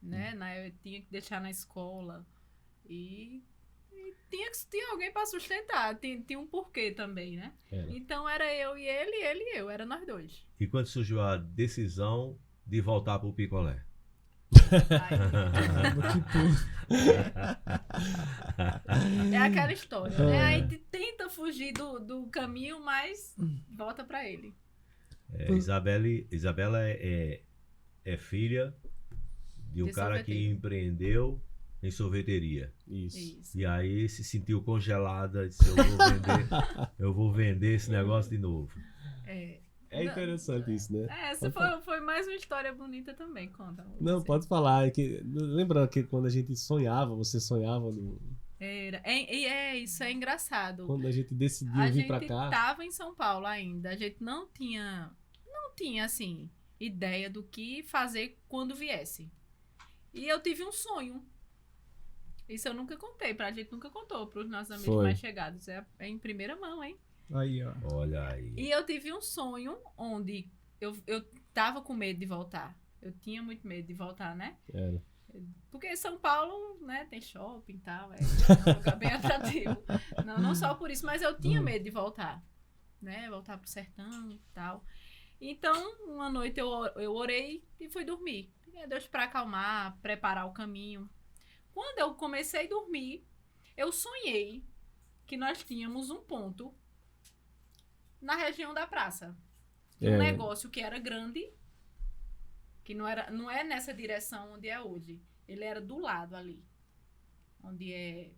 Né? Eu tinha que deixar na escola. E tinha alguém para sustentar. Tinha um porquê também, né? Então era eu e ele e eu. Era nós dois. E quando surgiu a decisão de voltar pro picolé? Caramba, que É aquela história, né? A gente tenta fugir do caminho, mas volta pra ele. Isabela é filha de um cara que sorveteiro. empreendeu em sorveteria. Isso. E aí se sentiu congelada, disse, eu vou vender esse negócio de novo. É interessante isso, né? Essa foi mais uma história bonita também, conta. Não, você. pode falar. É que, lembra que quando a gente sonhava, você sonhava Isso é engraçado. quando a gente decidiu A vir pra gente cá? tava em São Paulo ainda, a gente não tinha assim, ideia do que fazer quando viesse. E eu tive um sonho. Isso eu nunca contei, a gente nunca contou pros nossos amigos Foi. mais chegados. É em primeira mão, hein? Aí, ó. Olha aí. E eu tive um sonho onde eu tava com medo de voltar. Eu tinha muito medo de voltar, né? Era. Porque São Paulo, né, tem shopping e tal, é um lugar bem atrativo. Não só por isso, mas eu tinha medo de voltar, né? Voltar pro sertão e tal. Então, uma noite eu orei e fui dormir. Pedi a Deus para acalmar, preparar o caminho. Quando eu comecei a dormir, eu sonhei que nós tínhamos um ponto na região da praça. Um negócio que era grande, que não é nessa direção onde é hoje. Ele era do lado ali. Onde é...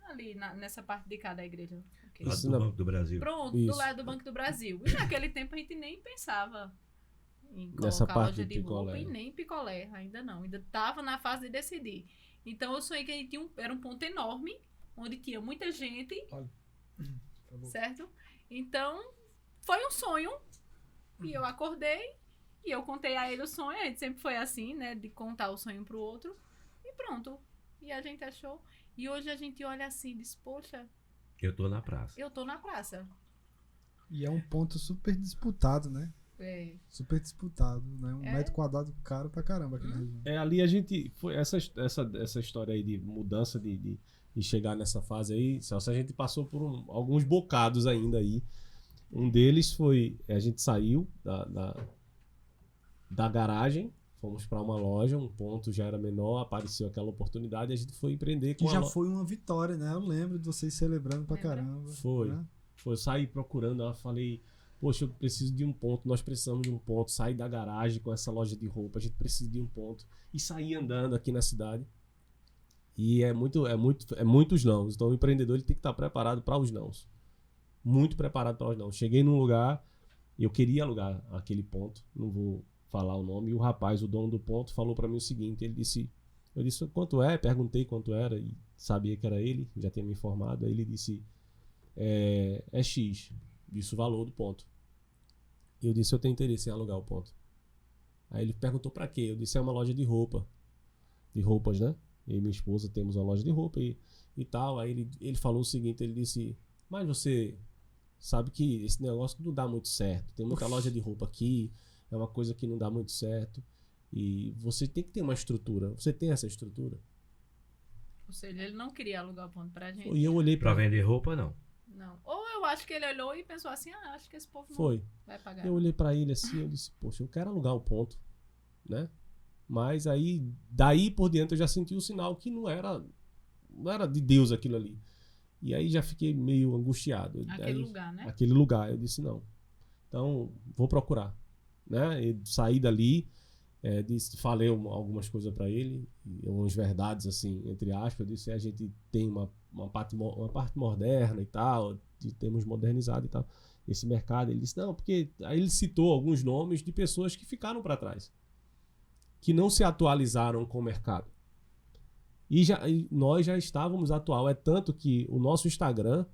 Ali, nessa parte de cá da igreja. Okay. Lá Isso do na- Banco do Brasil. Pronto, Isso. do lado do Banco do Brasil. E naquele tempo a gente nem pensava em Nessa colocar parte loja de de roupa picolé. e nem picolé. Ainda não. Ainda estava na fase de decidir. Então eu sonhei que a gente tinha era um ponto enorme, onde tinha muita gente. Certo? Então, foi um sonho. E eu acordei. E eu contei a ele o sonho. A gente sempre foi assim, né? De contar o sonho pro outro. E pronto. E a gente achou. E hoje a gente olha assim e diz, poxa, Eu tô na praça. eu tô na praça. E é um ponto super disputado, né? Super disputado, né? Um metro quadrado caro pra caramba aqui na região. Ali a gente foi essa história aí de mudança de chegar nessa fase aí, Celso, a gente passou por alguns bocados ainda aí. Um deles foi a gente saiu da garagem, fomos para uma loja, um ponto já era menor, apareceu aquela oportunidade e a gente foi empreender com Que já foi uma vitória, né? Eu lembro de vocês celebrando pra Lembra? caramba. Foi. Né? Eu saí procurando, eu falei, poxa, eu preciso de um ponto, nós precisamos de um ponto, saí da garagem com essa loja de roupa, a gente precisa de um ponto. E saí andando aqui na cidade. E é muitos nãos. Então o empreendedor ele tem que estar preparado para os nãos. Muito preparado para os nãos. Cheguei num lugar, eu queria alugar aquele ponto, não vou falar o nome, e o rapaz, o dono do ponto, falou para mim o seguinte, eu disse, quanto é? Perguntei quanto era e sabia que era ele, já tinha me informado. Aí ele disse, é X, disse o valor do ponto. E eu disse, eu tenho interesse em alugar o ponto. Aí ele perguntou para quê? Eu disse, é uma loja de roupas, né? Eu e minha esposa temos uma loja de roupa e tal. Aí ele falou o seguinte, ele disse, mas você sabe que esse negócio não dá muito certo. Tem muita loja de roupa aqui, é uma coisa que não dá muito certo. E você tem que ter uma estrutura. Você tem essa estrutura? Ou seja, ele não queria alugar o ponto pra gente. E eu olhei Pra para vender roupa, não. Não. Ou eu acho que ele olhou e pensou assim, acho que esse povo não Foi. vai pagar. Eu olhei para ele assim, eu disse, poxa, eu quero alugar o ponto, né? Mas aí, daí por diante eu já senti o sinal que não era de Deus aquilo ali. E aí já fiquei meio angustiado. Aquele Aí, lugar, né? aquele lugar. Eu disse, não. Então, vou procurar. Né? E saí dali, falei algumas coisas para ele, umas verdades, assim, entre aspas. Eu disse, a gente tem uma parte moderna e tal, temos modernizado e tal, esse mercado. Ele disse, não, porque... Aí ele citou alguns nomes de pessoas que ficaram para trás, que não se atualizaram com o mercado. E nós já estávamos atual. É tanto que o nosso Instagram,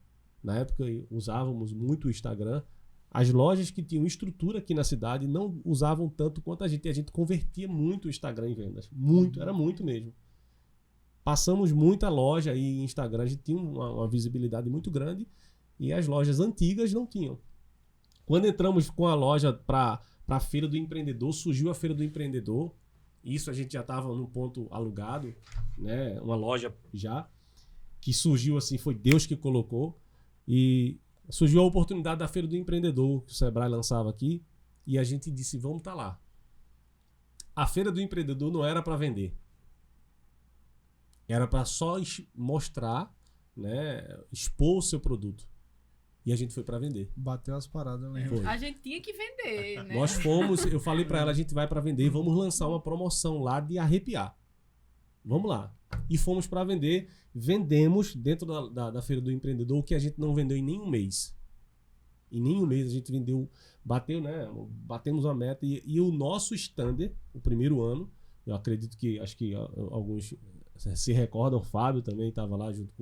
na época usávamos muito o Instagram, as lojas que tinham estrutura aqui na cidade não usavam tanto quanto a gente. E a gente convertia muito o Instagram em vendas. Muito, era muito mesmo. Passamos muita loja aí em Instagram, a gente tinha uma visibilidade muito grande e as lojas antigas não tinham. Quando entramos com a loja para a Feira do Empreendedor, surgiu a Feira do Empreendedor. Isso a gente já estava num ponto alugado, né? Uma loja já, que surgiu assim, foi Deus que colocou. E surgiu a oportunidade da Feira do Empreendedor, que o Sebrae lançava aqui, e a gente disse, vamos estar lá. A Feira do Empreendedor não era para vender. Era para só mostrar, né, expor o seu produto. E a gente foi para vender. Bateu as paradas, eu lembro. Foi. A gente tinha que vender, né? Nós fomos, eu falei para ela, a gente vai para vender e vamos lançar uma promoção lá de arrepiar. Vamos lá. E fomos para vender. Vendemos dentro da Feira do Empreendedor o que a gente não vendeu em nenhum mês. Em nenhum mês a gente vendeu, batemos a meta. E o nosso stand, o primeiro ano, eu acredito que, acho que alguns se recordam, o Fábio também estava lá junto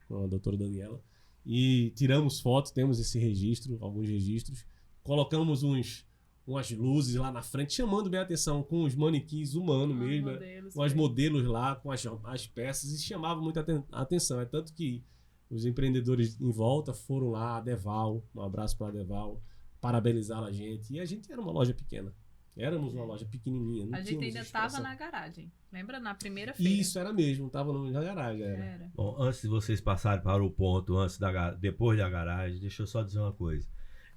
com a doutora Daniela. E tiramos fotos, temos esse registro, alguns registros. Colocamos umas luzes lá na frente, chamando bem a atenção, com os manequins humanos mesmo, com os modelos lá, com as peças, e chamava muita atenção. É tanto que os empreendedores em volta foram lá, a Deval, um abraço para a Deval, parabenizar a gente. E a gente era uma loja pequena. Éramos uma loja pequenininha. Não a gente ainda estava na garagem. Lembra? Na primeira feira. Isso, era mesmo. Estava na garagem. Era. Bom, antes de vocês passarem para o ponto, depois da garagem, deixa eu só dizer uma coisa.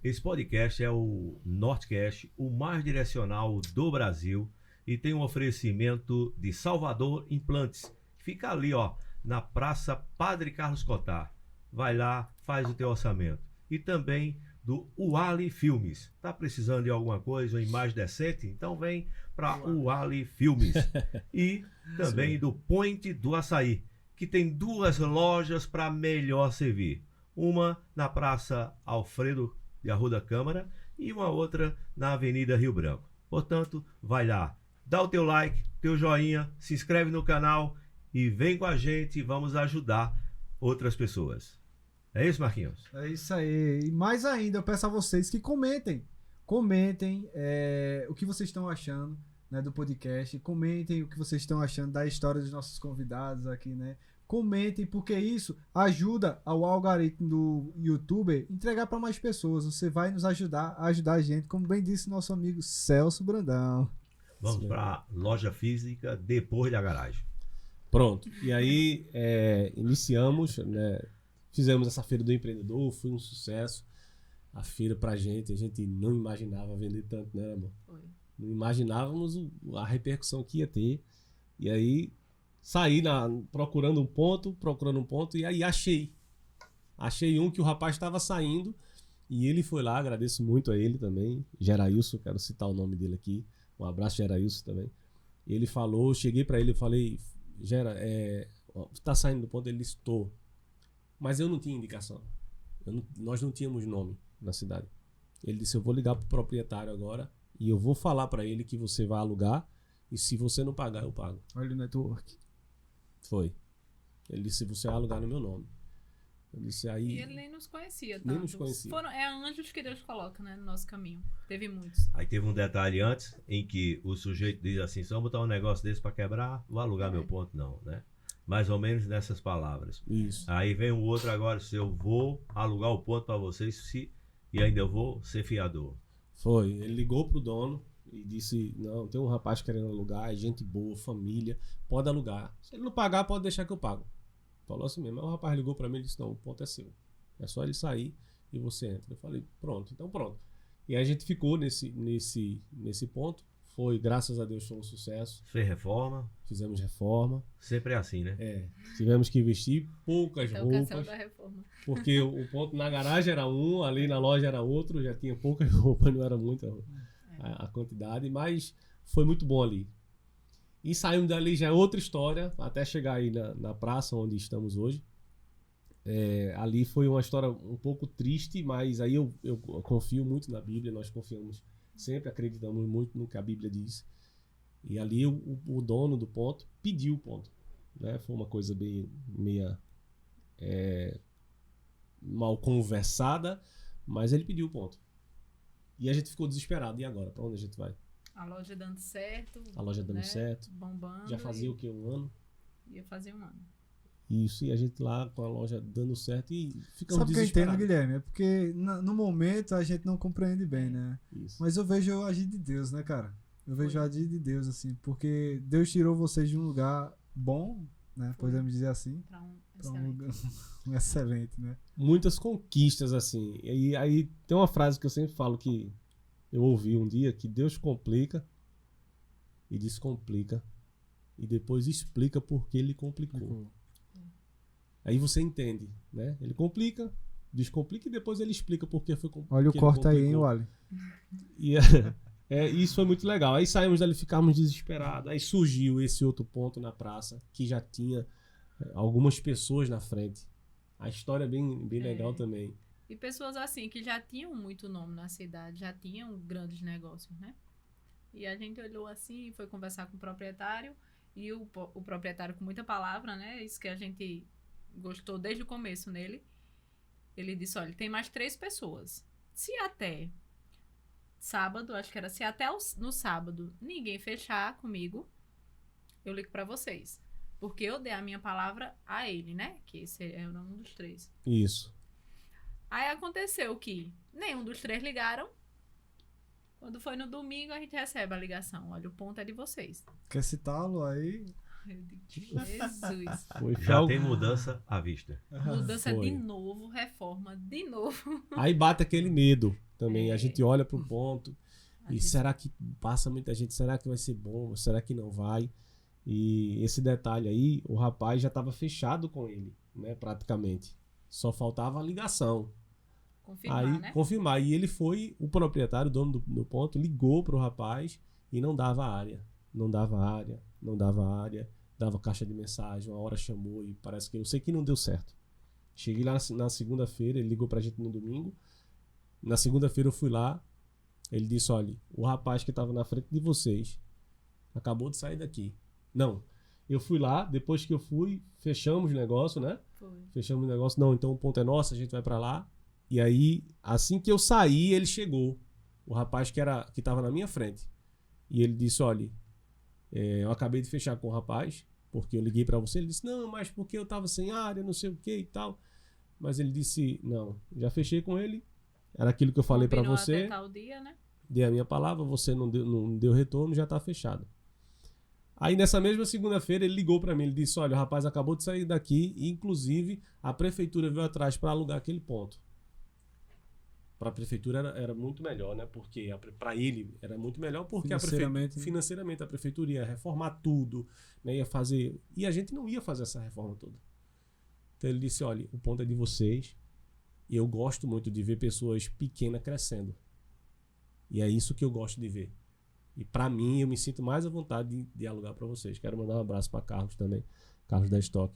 Esse podcast é o Nortecast, o mais direcional do Brasil, e tem um oferecimento de Salvador Implantes. Fica ali, ó, na Praça Padre Carlos Cotár. Vai lá, faz o teu orçamento. E também do Uali Filmes. Tá precisando de alguma coisa, uma imagem decente? Então vem para Uali Filmes. E também do Point do Açaí, que tem 2 lojas para melhor servir. Uma na Praça Alfredo de Arruda Câmara e uma outra na Avenida Rio Branco. Portanto, vai lá, dá o teu like, teu joinha, se inscreve no canal e vem com a gente e vamos ajudar outras pessoas. É isso, Marquinhos? É isso aí. E mais ainda, eu peço a vocês que comentem. Comentem o que vocês estão achando, né, do podcast. Comentem o que vocês estão achando da história dos nossos convidados aqui, né? Comentem, porque isso ajuda ao algoritmo do YouTube entregar para mais pessoas. Você vai nos ajudar a ajudar a gente, como bem disse nosso amigo Celso Brandão. Vamos para a loja física depois da garagem. Pronto. E aí iniciamos, né? Fizemos essa Feira do Empreendedor, foi um sucesso. A feira pra gente, a gente não imaginava vender tanto, né, amor? Foi. Não imaginávamos a repercussão que ia ter. E aí saí procurando um ponto, e aí achei. Achei um que o rapaz estava saindo, e ele foi lá, agradeço muito a ele também, Gerailson, quero citar o nome dele aqui, um abraço, Gerailson também. Ele falou, cheguei para ele, eu falei, Gera, tá saindo do ponto? Ele disse, tô. Mas eu não tinha indicação, nós não tínhamos nome na cidade. Ele disse, eu vou ligar pro proprietário agora, e eu vou falar para ele que você vai alugar, e se você não pagar, eu pago. Olha o network. Foi. Ele disse, você vai alugar no meu nome. Eu disse, aí... E ele nem nos conhecia tanto. Nem nos conhecia. É anjos que Deus coloca, né, no nosso caminho. Teve muitos. Aí teve um detalhe antes, em que o sujeito diz assim, se eu botar um negócio desse para quebrar, vou alugar meu ponto, não, né? Mais ou menos nessas palavras. Isso. Aí vem o outro agora, se eu vou alugar o ponto para vocês, e ainda eu vou ser fiador. Foi. Ele ligou pro dono e disse, não, tem um rapaz querendo alugar, é gente boa, família, pode alugar. Se ele não pagar, pode deixar que eu pago. Falou assim mesmo. Aí o rapaz ligou para mim e disse, não, o ponto é seu. É só ele sair e você entra. Eu falei, pronto, então pronto. E aí a gente ficou nesse ponto, Foi, graças a Deus, foi um sucesso. Fez reforma. Fizemos reforma. Sempre é assim, né? Tivemos que vestir poucas Então, canção roupas. da reforma. Porque o ponto na garagem era um, ali na loja era outro, já tinha poucas roupas, não era muita a quantidade, mas foi muito bom ali. E saímos dali, já é outra história, até chegar aí na praça onde estamos hoje. Ali foi uma história um pouco triste, mas aí eu confio muito na Bíblia, nós confiamos, sempre acreditamos muito no que a Bíblia diz. E ali o dono do ponto pediu o ponto, né? Foi uma coisa bem meia mal conversada, mas ele pediu o ponto. E a gente ficou desesperado. E agora? Pra onde a gente vai? A loja dando certo. A loja dando né? certo. Bombando. Já fazia o quê? Um ano? Ia fazer um ano. Isso, e a gente lá com a loja dando certo e ficamos Sabe o que eu entendo, desesperados. Guilherme? É porque no momento a gente não compreende bem, né? Isso. Mas eu vejo o agir de Deus, né, cara? Eu vejo Foi. o agir de Deus, assim, porque Deus tirou vocês de um lugar bom, né? Foi. Podemos dizer assim, Pra um para um excelente. lugar um excelente, né? Muitas conquistas, assim. E aí tem uma frase que eu sempre falo que eu ouvi um dia, que Deus complica e descomplica e depois explica por que ele complicou. Aí você entende, né? Ele complica, descomplica e depois ele explica por que foi complicado. Olha o corte aí, hein, Wally? E isso foi muito legal. Aí saímos dali, ficamos desesperados. Aí surgiu esse outro ponto na praça, que já tinha algumas pessoas na frente. A história é bem legal também. E pessoas assim, que já tinham muito nome na cidade, já tinham grandes negócios, né? E a gente olhou assim, foi conversar com o proprietário, e o proprietário com muita palavra, né? Isso que a gente gostou desde o começo nele. Ele disse, olha, tem mais 3 pessoas. Se até sábado, acho que era, se até no sábado ninguém fechar comigo, eu ligo pra vocês. Porque eu dei a minha palavra a ele, né? Que esse é um dos 3. Isso. Aí aconteceu que nenhum dos 3 ligaram. Quando foi no domingo, a gente recebe a ligação. Olha, o ponto é de vocês. Quer citá-lo aí? Eu digo, Jesus. Já tem mudança à vista. Mudança Foi. de novo, reforma de novo. Aí bate aquele medo também. A gente olha pro ponto A e gente- será que passa muita gente? Será que vai ser bom? Será que não vai? E esse detalhe aí, o rapaz já estava fechado com ele, né? Praticamente. Só faltava a ligação. Confirmar, Aí, né? confirmar. E ele foi, o proprietário, o dono do ponto, ligou pro rapaz e não dava área. Não dava área, não dava área. Dava caixa de mensagem, uma hora chamou e parece que eu sei que não deu certo. Cheguei lá na segunda-feira, ele ligou pra gente no domingo. Na segunda-feira eu fui lá, ele disse, olha, o rapaz que tava na frente de vocês acabou de sair daqui. Não, eu fui lá, depois que eu fui, fechamos o negócio, né? Foi. Fechamos o negócio, não, então o ponto é nosso, a gente vai pra lá. E aí, assim que eu saí, ele chegou. O rapaz que tava na minha frente. E ele disse, olha, eu acabei de fechar com o rapaz, porque eu liguei pra você. Ele disse, não, mas porque eu tava sem área, não sei o que e tal. Mas ele disse, não, já fechei com ele. Era aquilo que eu falei pra Combinou você. até tal dia, né? Dei a minha palavra, você não deu retorno, já tá fechado. Aí nessa mesma segunda-feira ele ligou pra mim, ele disse, olha, o rapaz acabou de sair daqui e inclusive a prefeitura veio atrás pra alugar aquele ponto. Pra prefeitura era muito melhor, né? Porque pra ele era muito melhor porque Financeiramente, né? financeiramente a prefeitura ia reformar tudo, né? Ia fazer, e a gente não ia fazer essa reforma toda. Então ele disse, olha, o ponto é de vocês. E eu gosto muito de ver pessoas pequenas crescendo. E é isso que eu gosto de ver. E pra mim, eu me sinto mais à vontade de alugar pra vocês. Quero mandar um abraço pra Carlos também. Carlos da Stock.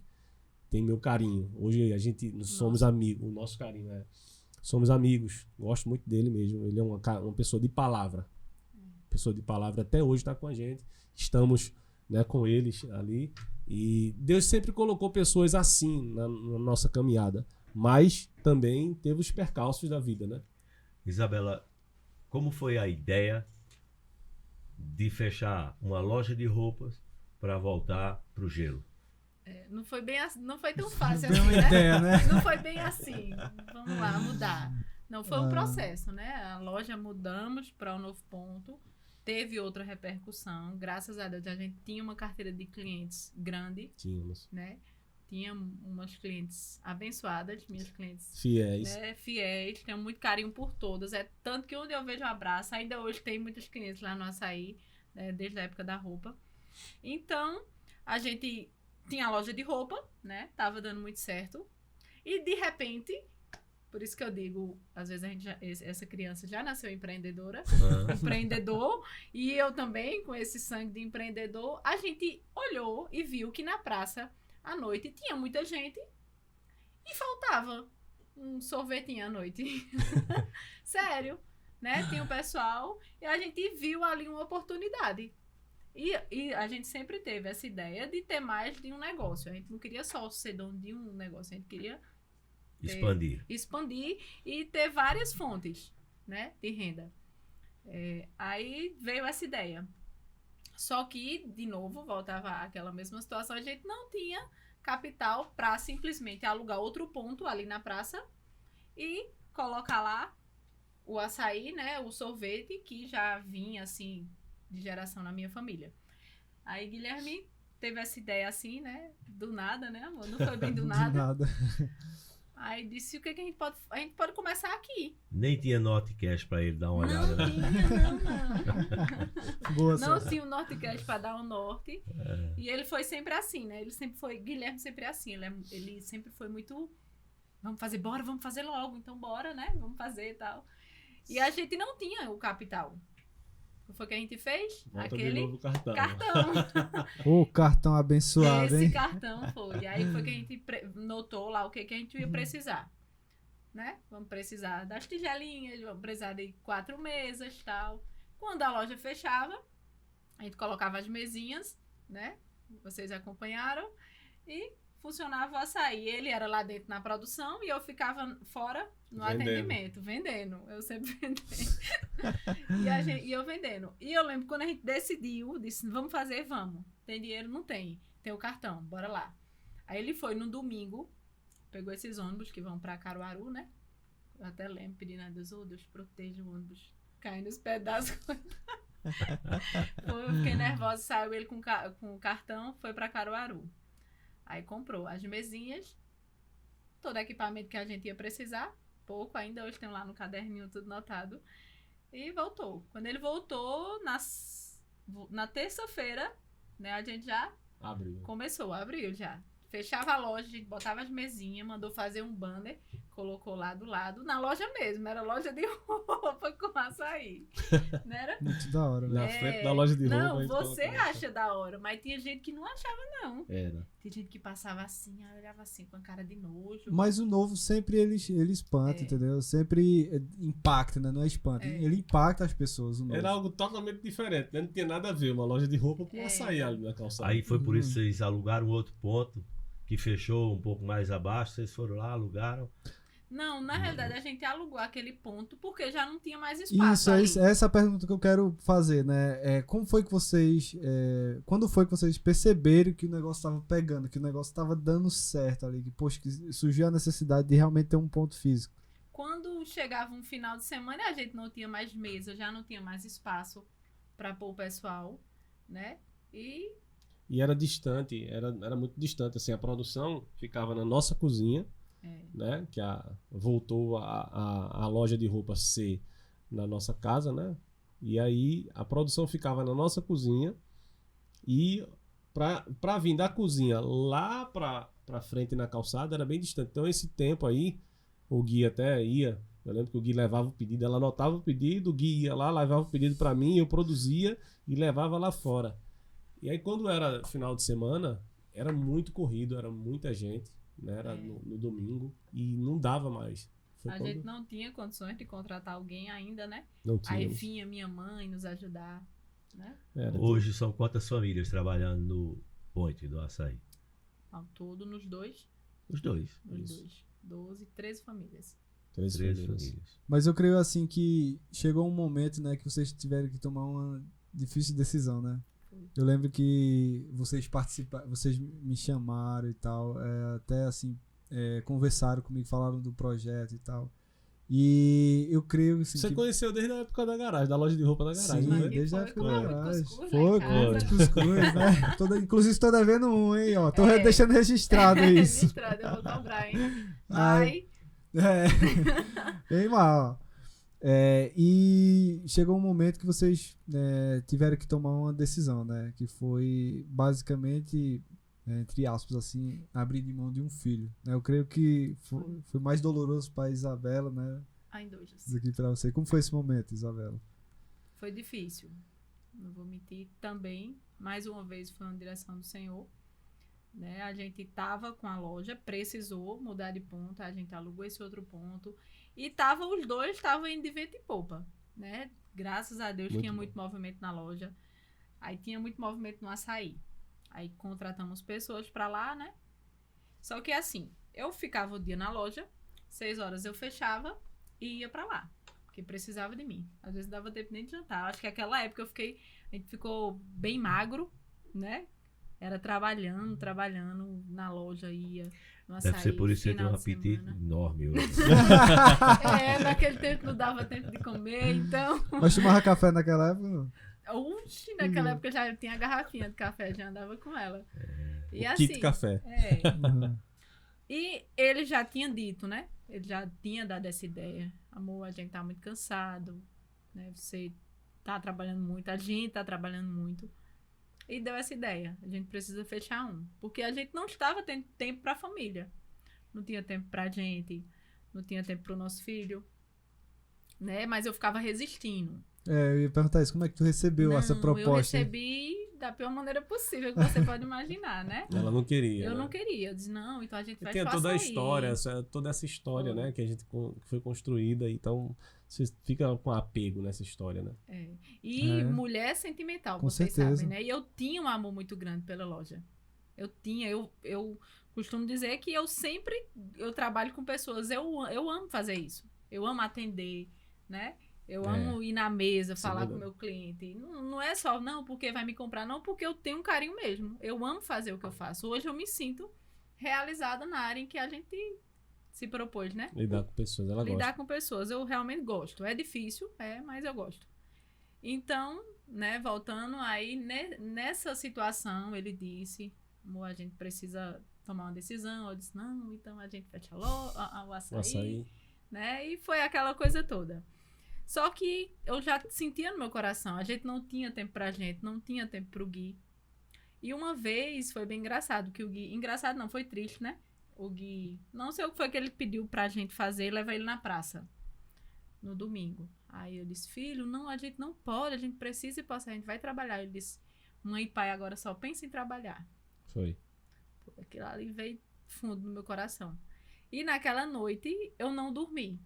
Tem meu carinho. Hoje a gente somos amigos. O nosso carinho é... Somos amigos. Gosto muito dele mesmo. Ele é uma pessoa de palavra. Pessoa de palavra. Até hoje tá com a gente. Estamos, né, com eles ali. E Deus sempre colocou pessoas assim na nossa caminhada. Mas também teve os percalços da vida, né? Isabela, como foi a ideia de fechar uma loja de roupas para voltar para o gelo? Não foi bem assim, não foi tão fácil Deu assim, uma né? ideia, né? Não foi bem assim. Vamos lá, mudar. Não, foi um processo, né? A loja mudamos para um novo ponto. Teve outra repercussão. Graças a Deus, a gente tinha uma carteira de clientes grande, Tínhamos. né? Tinha umas clientes abençoadas, minhas clientes, Fiéis. né, fiéis, tenho muito carinho por todas. É tanto que onde eu vejo um abraço, ainda hoje tem muitos clientes lá no Açaí, né, desde a época da roupa. Então, a gente tinha a loja de roupa, né? Tava dando muito certo. E, de repente, por isso que eu digo, às vezes essa criança já nasceu empreendedora, empreendedor, e eu também, com esse sangue de empreendedor, a gente olhou e viu que na praça, à noite, tinha muita gente e faltava um sorvetinho à noite. Sério, né? Tinha o pessoal e a gente viu ali uma oportunidade. E a gente sempre teve essa ideia de ter mais de um negócio. A gente não queria só ser dono de um negócio, a gente queria expandir e ter várias fontes, né, de renda. Aí veio essa ideia. Só que, de novo, voltava àquela mesma situação, a gente não tinha capital para simplesmente alugar outro ponto ali na praça e colocar lá o açaí, né, o sorvete, que já vinha, assim, de geração na minha família. Aí Guilherme teve essa ideia assim, né, do nada, né, amor? Não foi bem do nada. Do nada. Aí disse, o que a gente pode começar aqui. Nem tinha Notecast para ele dar uma olhada. Não tinha, não. Boa, Não tinha o Notecast para dar um norte. E ele foi sempre assim, né? Guilherme sempre assim. Ele sempre foi muito, vamos fazer logo. Então bora, né? Vamos fazer e tal. E a gente não tinha o capital. O que foi que a gente fez? Volta de novo o cartão. O cartão abençoado, Esse hein? cartão foi. Aí foi que a gente notou lá o que a gente ia precisar. Né? Vamos precisar das tigelinhas, vamos precisar de 4 mesas e tal. Quando a loja fechava, a gente colocava as mesinhas, né? Vocês acompanharam. E funcionava o açaí. Ele era lá dentro na produção e eu ficava fora no atendimento, vendendo. Eu sempre vendendo. E eu vendendo. E eu lembro quando a gente decidiu, disse, vamos fazer, vamos. Tem dinheiro? Não tem. Tem o cartão, bora lá. Aí ele foi no domingo, pegou esses ônibus que vão pra Caruaru, né? Eu até lembro, pedindo a Deus, Deus proteja o ônibus caindo nos pedaços. Eu fiquei nervosa, saiu ele com o cartão, foi pra Caruaru. Aí comprou as mesinhas, todo equipamento que a gente ia precisar, pouco, ainda hoje tem lá no caderninho tudo notado, e voltou. Quando ele voltou, na terça-feira, né, a gente já abriu já. Fechava a loja, a gente botava as mesinhas, mandou fazer um banner, colocou lá do lado, na loja mesmo, era loja de roupa com açaí. Não era? Muito da hora, né? Na frente da loja de roupa. Não, você acha da hora, mas tinha gente que não achava, não. Era. Tinha gente que passava assim, olhava assim com a cara de nojo. Mas o novo sempre ele espanta, entendeu? Sempre impacta, né? Não é espanta. Ele impacta as pessoas, o novo. Era algo totalmente diferente, né? Não tinha nada a ver uma loja de roupa com açaí ali na calçada. Aí foi por isso que vocês alugaram outro ponto que fechou um pouco mais abaixo, vocês foram lá, alugaram. Não, na realidade a gente alugou aquele ponto porque já não tinha mais espaço. Isso, essa é a pergunta que eu quero fazer, né? Como foi que vocês. Quando foi que vocês perceberam que o negócio estava pegando, que o negócio estava dando certo ali, que, poxa, que surgiu a necessidade de realmente ter um ponto físico? Quando chegava um final de semana, a gente não tinha mais mesa, já não tinha mais espaço para pôr o pessoal, né? E era distante, era muito distante, assim, a produção ficava na nossa cozinha, né, que voltou a loja de roupa ser na nossa casa, né, e aí a produção ficava na nossa cozinha e pra vir da cozinha lá pra frente na calçada era bem distante, então esse tempo aí o Gui até ia, eu lembro que o Gui levava o pedido, ela anotava o pedido, o Gui ia lá, levava o pedido pra mim, eu produzia e levava lá fora. E aí quando era final de semana, era muito corrido, era muita gente, né? Era no domingo e não dava mais. Gente não tinha condições de contratar alguém ainda, né? Não tinha. Aí vinha minha mãe nos ajudar, né? Hoje são quantas famílias trabalhando no Point do Açaí? Ao todo nos dois. Os dois. Nos dois. 12, 13 famílias. 13 famílias. Mas eu creio assim que chegou um momento, né, que vocês tiveram que tomar uma difícil decisão, né? Eu lembro que vocês me chamaram e tal, até assim, conversaram comigo, falaram do projeto e tal. E eu creio assim, você conheceu desde a época da garagem, da loja de roupa da garagem, sim, né? desde a época da garagem. Cuscuz, Foi, cuscuz, né? Inclusive estou devendo um, hein? Ó, tô deixando registrado isso. Registrado, eu vou cobrar, hein? Bem mal, ó. E chegou um momento que vocês tiveram que tomar uma decisão, né? Que foi basicamente, entre aspas, assim, abrir de mão de um filho. Né? Eu creio que foi mais doloroso para Isabela, né? Ainda hoje. Do que para você. Como foi esse momento, Isabela? Foi difícil. Não vou mentir também. Mais uma vez foi uma direção do Senhor. Né? A gente estava com a loja, precisou mudar de ponto, a gente alugou esse outro ponto. E os dois estavam indo de vento e popa. Né? Graças a Deus tinha muito movimento na loja. Aí tinha muito movimento no açaí. Aí contratamos pessoas para lá, né? Só que assim, eu ficava o dia na loja, 6 horas eu fechava e ia para lá. Porque precisava de mim. Às vezes dava tempo nem de jantar. Acho que aquela época a gente ficou bem magro, né? Era trabalhando na loja, ia no açaí. Deve ser por isso que você tem um final de apetite semana. enorme hoje. Naquele tempo não dava tempo de comer, então... Mas tomava café naquela época, não? Oxi, naquela época eu já tinha a garrafinha de café, já andava com ela. E O assim, kit café. Uhum. E ele já tinha dito, né? Ele já tinha dado essa ideia. Amor, a gente tá muito cansado, né? Você tá trabalhando muito, a gente tá trabalhando muito. E deu essa ideia. A gente precisa fechar um. Porque a gente não estava tendo tempo pra família. Não tinha tempo pra gente. Não tinha tempo pro nosso filho. Né? Mas eu ficava resistindo. Eu ia perguntar isso. Como é que tu recebeu essa proposta? Eu recebi da pior maneira possível que você pode imaginar, né? Ela não queria. Eu né? não queria. Eu disse, não, então a gente vai Tem fazer toda a história, toda essa história, Foi. né? Que foi construída, então você fica com apego nessa história, né? E mulher é sentimental, Com vocês certeza. sabem, né? E eu tinha um amor muito grande pela loja. Eu costumo dizer que eu trabalho com pessoas, eu amo fazer isso. Eu amo atender, né? Eu amo ir na mesa, falar com o meu cliente. Não é só, não, porque vai me comprar, não, porque eu tenho um carinho mesmo. Eu amo fazer o que eu faço. Hoje eu me sinto realizada na área em que a gente se propôs, né? Lidar com pessoas, ela gosta. Lidar com pessoas, eu realmente gosto. É difícil, mas eu gosto. Então, né, voltando aí, nessa situação, ele disse, amor, a gente precisa tomar uma decisão. Eu disse, não, então a gente fecha o açaí, né? E foi aquela coisa toda. Só que eu já sentia no meu coração, a gente não tinha tempo pra gente, não tinha tempo pro Gui. E uma vez foi bem engraçado, que o Gui... Engraçado não, foi triste, né? O Gui... Não sei o que foi que ele pediu pra gente fazer, levar ele na praça. No domingo. Aí eu disse, filho, não, a gente não pode, a gente precisa ir passar, a gente vai trabalhar. Ele disse, mãe e pai agora só pensam em trabalhar. Foi. Aquilo ali veio fundo no meu coração. E naquela noite eu não dormi.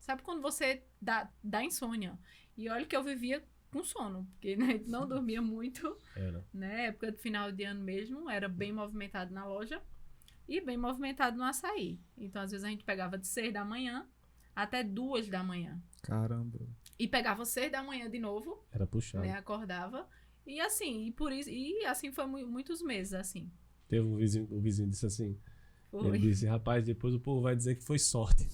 Sabe quando você dá insônia? E olha que eu vivia com sono, porque né, não dormia muito. Era. Né? Época de final de ano mesmo, era bem movimentado na loja e bem movimentado no açaí. Então, às vezes, a gente pegava de 6 da manhã até 2 da manhã. Caramba. E pegava 6 da manhã de novo, Era puxado. né? Acordava. E assim, foi muitos meses, assim. Teve o vizinho disse assim, Foi. ele disse, rapaz, depois o povo vai dizer que foi sorte.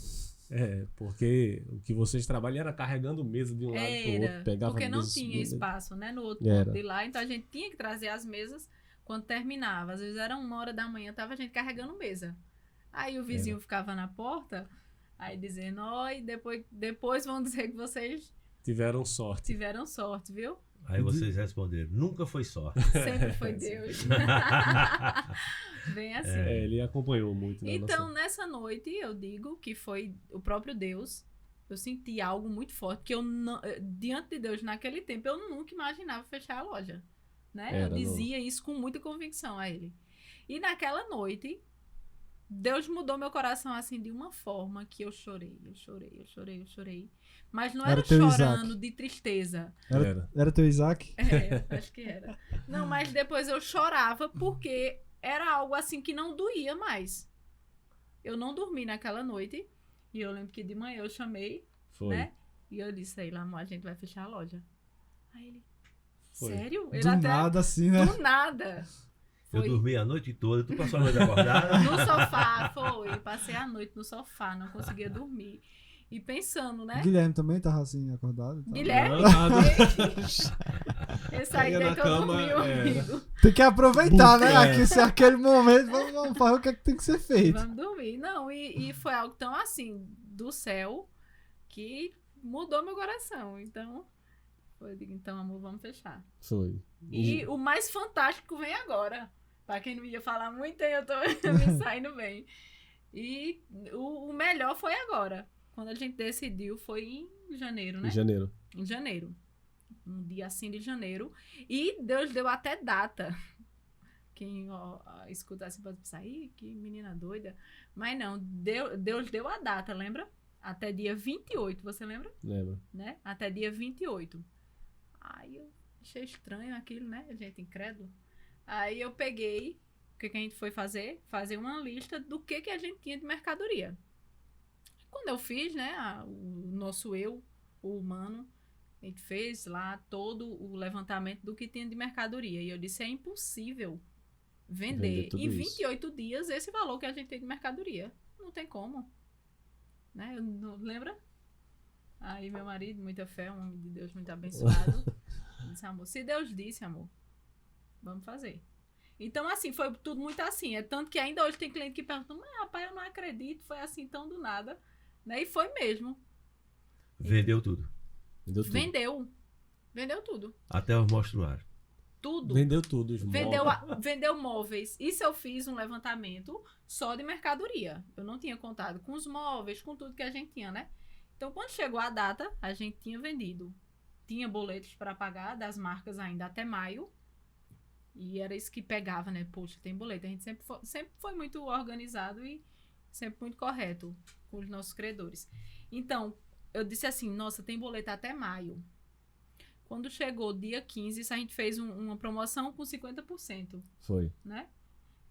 Porque o que vocês trabalham era carregando mesa de um lado pro outro, pegava porque não mesa tinha subindo. espaço, né? No outro Era. ponto de lá, então a gente tinha que trazer as mesas quando terminava. Às vezes era 1 hora da manhã, tava a gente carregando mesa. Aí o vizinho ficava na porta, aí dizendo, oi, depois vão dizer que vocês Tiveram sorte. tiveram sorte, viu? Aí vocês responderam, nunca foi sorte. Sempre foi Deus. Bem assim. Ele acompanhou muito, né? Então, nessa noite, eu digo que foi o próprio Deus. Eu senti algo muito forte, que eu não, diante de Deus, naquele tempo, eu nunca imaginava fechar a loja. Né? Eu dizia isso com muita convicção a ele. E naquela noite, Deus mudou meu coração assim de uma forma que eu chorei. Mas não era teu chorando Isaac. de tristeza. Era teu Isaac? Acho que era. Não, mas depois eu chorava porque era algo assim que não doía mais. Eu não dormi naquela noite. E eu lembro que de manhã eu chamei, Foi. né? E eu disse, aí lá, amor, a gente vai fechar a loja. Aí ele, Foi. sério? Ele Do nada, assim, né? Do nada. Eu Foi dormi a noite toda, tu passou a noite acordada? no sofá, foi. Passei a noite no sofá, não conseguia dormir. E pensando, né? Guilherme também tava assim, acordado? e tal. Guilherme? Nada. Esse aí Ia na deitou cama, dormiu, amigo. Tem que aproveitar, né? É. Aqui, se é aquele momento, vamos fazer o que é que tem que ser feito. Vamos dormir. Não, e foi algo tão assim, do céu, que mudou meu coração. Então, eu digo, então, amor, vamos fechar. Foi. E o mais fantástico vem agora. Pra quem não ia falar muito, eu tô me saindo bem. E o melhor foi agora. Quando a gente decidiu, foi em janeiro, né? Em janeiro. Em janeiro. Um dia assim de janeiro. E Deus deu até data. Quem escuta assim pode pensar, ih, que menina doida. Mas não, Deus deu a data, lembra? Até dia 28, você lembra? Lembra? Né? Até dia 28. Aí eu achei estranho aquilo, né? Gente incrédulo. Aí eu peguei, o que a gente foi fazer? Fazer uma lista do que a gente tinha de mercadoria. Quando eu fiz, né, o nosso eu, o humano, a gente fez lá todo o levantamento do que tinha de mercadoria. E eu disse, é impossível vender tudo em isso. 28 dias esse valor que a gente tem de mercadoria. Não tem como. Né? Lembra? Aí meu marido, muita fé, um homem de Deus muito abençoado, disse, amor, se Deus disse, amor, vamos fazer. Então, assim, foi tudo muito assim. É tanto que ainda hoje tem cliente que pergunta, mas rapaz, eu não acredito, foi assim tão do nada. Né? E foi mesmo. Vendeu tudo. Vendeu tudo. Vendeu tudo. Até os mostruários. Tudo. Vendeu tudo. Os móveis. Vendeu móveis. Isso eu fiz um levantamento só de mercadoria. Eu não tinha contado com os móveis, com tudo que a gente tinha, né? Então, quando chegou a data, a gente tinha vendido. Tinha boletos para pagar das marcas ainda até maio. E era isso que pegava, né? Poxa, tem boleto. A gente sempre foi muito organizado e sempre muito correto com os nossos credores. Então, eu disse assim, nossa, tem boleto até maio. Quando chegou dia 15, isso a gente fez uma promoção com 50%. Foi. Né?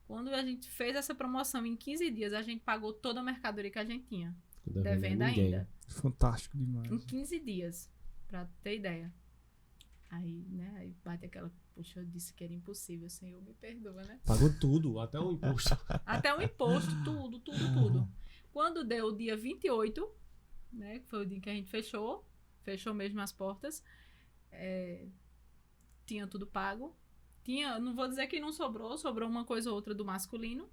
Quando a gente fez essa promoção em 15 dias, a gente pagou toda a mercadoria que a gente tinha. Devendo ainda. Fantástico demais. Em 15 dias, pra ter ideia. Aí, né, aí bate aquela, poxa, eu disse que era impossível, Senhor, me perdoa, né? Pagou tudo, até o imposto. Até o imposto, tudo. Quando deu o dia 28, né, que foi o dia que a gente fechou mesmo as portas, tinha tudo pago. Não vou dizer que não sobrou uma coisa ou outra do masculino.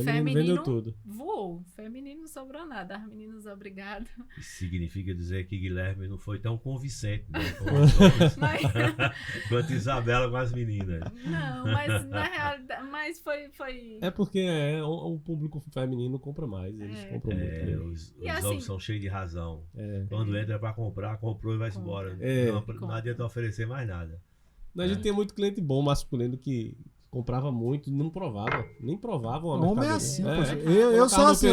Feminino vendeu tudo. Voou. Feminino não sobrou nada. As meninas, obrigado. Isso significa dizer que Guilherme não foi tão convincente, né? Com os homens, quanto Isabela com as meninas. Não, mas na realidade, mas foi... É porque o público feminino compra mais, eles compram muito. Os assim, homens são cheios de razão. Quando entra pra comprar, comprou e vai-se embora. Não adianta oferecer mais nada. A gente tem muito cliente bom masculino que comprava muito e não provava. Nem provava uma Homem mercadoria. é assim, poxa. Eu sou assim,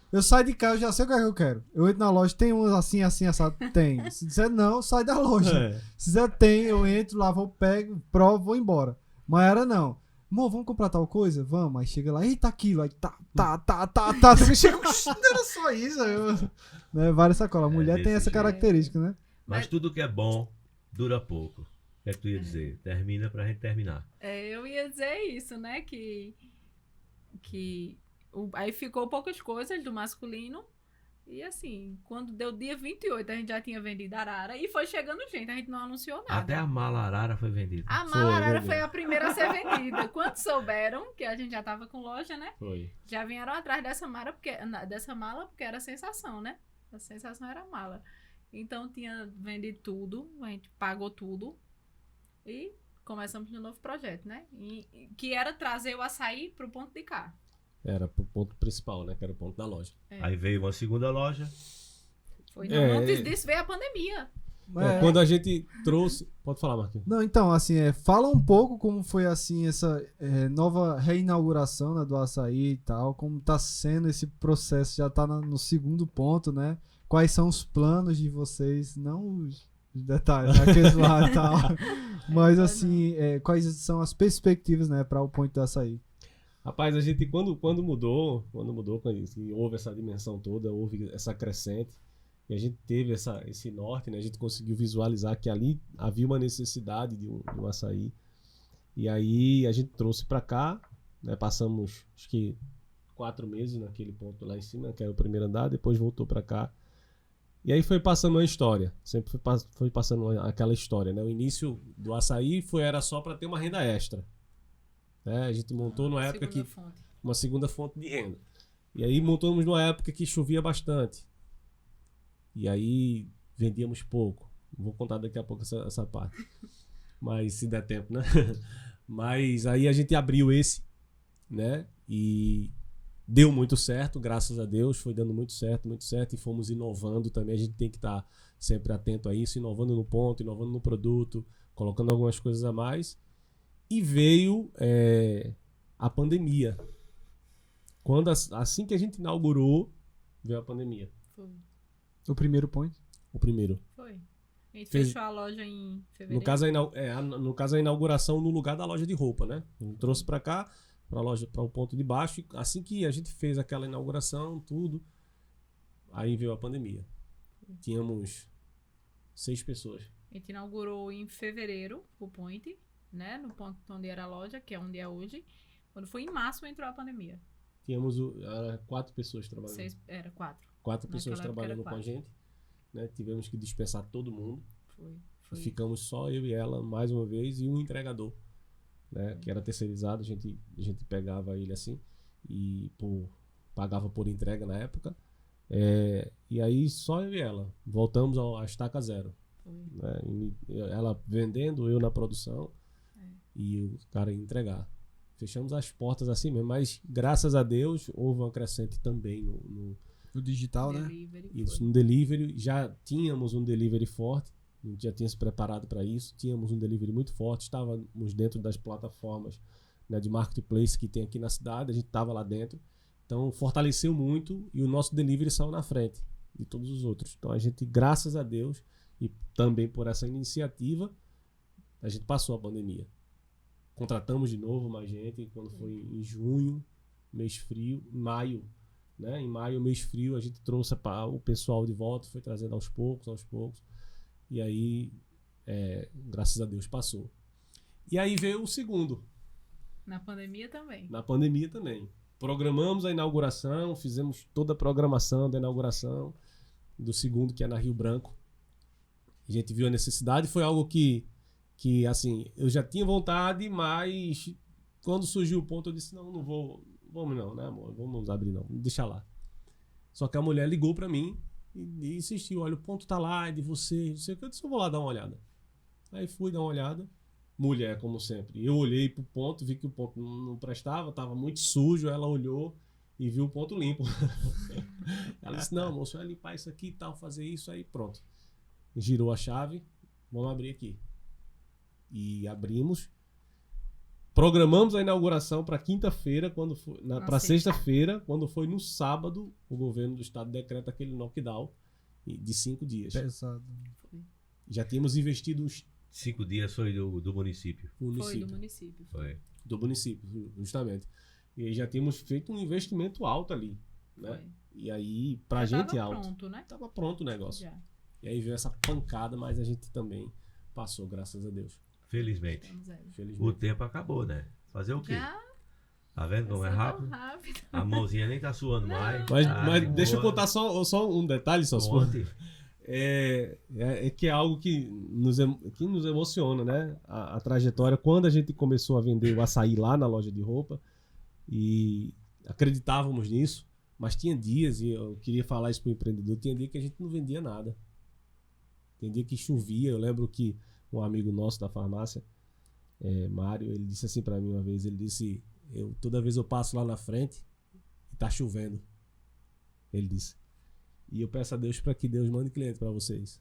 eu saio de casa, eu já sei o que é que eu quero. Eu entro na loja, tem uns assim, assado? Tem. Se disser não, sai da loja. Se disser tem, eu entro lá, vou, pego, provo, vou embora. Mas era não. Amor, vamos comprar tal coisa? Vamos. Aí chega lá, eita, aquilo. Aí tá. Chega, não era só isso. Né, várias sacolas. A mulher tem essa característica, né? Mas tudo que é bom dura pouco. O que é que tu ia dizer? Termina pra gente terminar. Eu ia dizer isso, né? Aí ficou poucas coisas do masculino. E assim, quando deu dia 28, a gente já tinha vendido arara. E foi chegando gente, a gente não anunciou nada. Até a mala arara foi vendida. A mala arara foi a primeira a ser vendida. Quando souberam que a gente já tava com loja, né? Foi. Já vieram atrás dessa mala porque era a sensação, né? A sensação era a mala. Então tinha vendido tudo, a gente pagou tudo. E começamos no novo projeto, né? Que era trazer o açaí pro ponto de cá. Era pro ponto principal, né? Que era o ponto da loja. Aí veio uma segunda loja. Foi, não, antes disso veio a pandemia. Quando a gente trouxe... Pode falar, Marquinhos. Não, então, assim, fala um pouco como foi, assim, essa nova reinauguração, né, do açaí e tal, como tá sendo esse processo, já tá no segundo ponto, né? Quais são os planos de vocês, não os detalhes, aqueles lá e tal, mas, assim, quais são as perspectivas, né, para o ponto do açaí? Rapaz, a gente, quando mudou, houve essa dimensão toda, houve essa crescente, e a gente teve esse norte, né? A gente conseguiu visualizar que ali havia uma necessidade de um açaí. E aí a gente trouxe para cá, né? Passamos acho que 4 meses naquele ponto lá em cima, que era o primeiro andar, depois voltou para cá. E aí foi passando uma história, sempre foi passando aquela história, né? O início do açaí era só para ter uma renda extra. Né? A gente montou numa época uma segunda fonte de renda. E aí montamos numa época que chovia bastante. E aí vendíamos pouco. Vou contar daqui a pouco essa parte. Mas se der tempo, né? Mas aí a gente abriu esse, né? E deu muito certo, graças a Deus. Foi dando muito certo. E fomos inovando também. A gente tem que estar sempre atento a isso, inovando no ponto, inovando no produto, colocando algumas coisas a mais. E veio a pandemia. Assim que a gente inaugurou, veio a pandemia. Foi. O primeiro point. O primeiro. Foi. A gente Fez- fechou a loja em fevereiro. No caso, a inauguração no lugar da loja de roupa, né? A gente trouxe pra cá, pra loja, para o ponto de baixo. E assim que a gente fez aquela inauguração, tudo, aí veio a pandemia. Tínhamos 6 pessoas. A gente inaugurou em fevereiro o point, né? No ponto onde era a loja, que é onde é hoje. Quando foi em março, entrou a pandemia. Tínhamos 4 pessoas trabalhando. Era 4. 4 pessoas Naquela época trabalhando era com a 4. gente. Né? Tivemos que dispensar todo mundo. Foi. E ficamos só eu e ela mais uma vez e um entregador, né? Que era terceirizado. A gente pegava ele assim e pagava por entrega na época. E aí só eu e ela. Voltamos à estaca zero. Foi. Né? Ela vendendo, eu na produção e o cara ia entregar. Fechamos as portas assim mesmo, mas graças a Deus houve uma crescente também No digital, né? Delivery, isso, foi. no delivery. Já tínhamos um delivery forte, a gente já tinha se preparado para isso, tínhamos um delivery muito forte, estávamos dentro das plataformas, né, de marketplace que tem aqui na cidade, a gente estava lá dentro, então fortaleceu muito e o nosso delivery saiu na frente de todos os outros. Então a gente, graças a Deus, e também por essa iniciativa, a gente passou a pandemia. Contratamos de novo mais gente, quando foi em junho, mês frio, maio, né? Em maio, mês frio, a gente trouxe o pessoal de volta, foi trazendo aos poucos, e aí, graças a Deus, passou. E aí veio o segundo, Na pandemia também. na pandemia também. Programamos a inauguração, fizemos toda a programação da inauguração do segundo, que é na Rio Branco. A gente viu a necessidade, foi algo que assim, eu já tinha vontade, mas quando surgiu o ponto eu disse, não vamos não, né amor, vamos abrir não, deixa lá. Só que a mulher ligou pra mim e insistiu, olha, o ponto tá lá, é de você, não sei o que, eu disse, eu vou lá dar uma olhada. Aí fui dar uma olhada, mulher, como sempre, eu olhei pro ponto, vi que o ponto não prestava, tava muito sujo, ela olhou e viu o ponto limpo. Ela disse, não amor, você vai limpar isso aqui e tal, fazer isso, aí pronto. Girou a chave, vamos abrir aqui. E abrimos. Programamos a inauguração para quinta-feira, para sexta-feira, quando foi no sábado, o governo do estado decreta aquele knockdown de 5 dias. Pesado. Foi. Já tínhamos investido uns 5 dias foi do município. Foi do município. Foi. do município, justamente. E aí já tínhamos feito um investimento alto ali, né? Foi. E aí, pra Já gente tava alto. pronto, né? Tava pronto o negócio. Já. E aí veio essa pancada, mas a gente também passou, graças a Deus. Felizmente. Estamos aí. O Felizmente. tempo acabou, né? Fazer o quê? Já. Tá vendo como é Passou tão rápido? rápido. A mãozinha nem tá suando mais. Mas deixa eu boa. contar só um detalhe, só se for. Conte. É que é algo que nos emociona, né? A trajetória, quando a gente começou a vender o açaí lá na loja de roupa, e acreditávamos nisso, mas tinha dias, e eu queria falar isso para o empreendedor, tinha dia que a gente não vendia nada. Tem dia que chovia. Eu lembro que um amigo nosso da farmácia, Mário, ele disse assim para mim uma vez, ele disse, toda vez eu passo lá na frente e tá chovendo. Ele disse. E eu peço a Deus para que Deus mande cliente para vocês.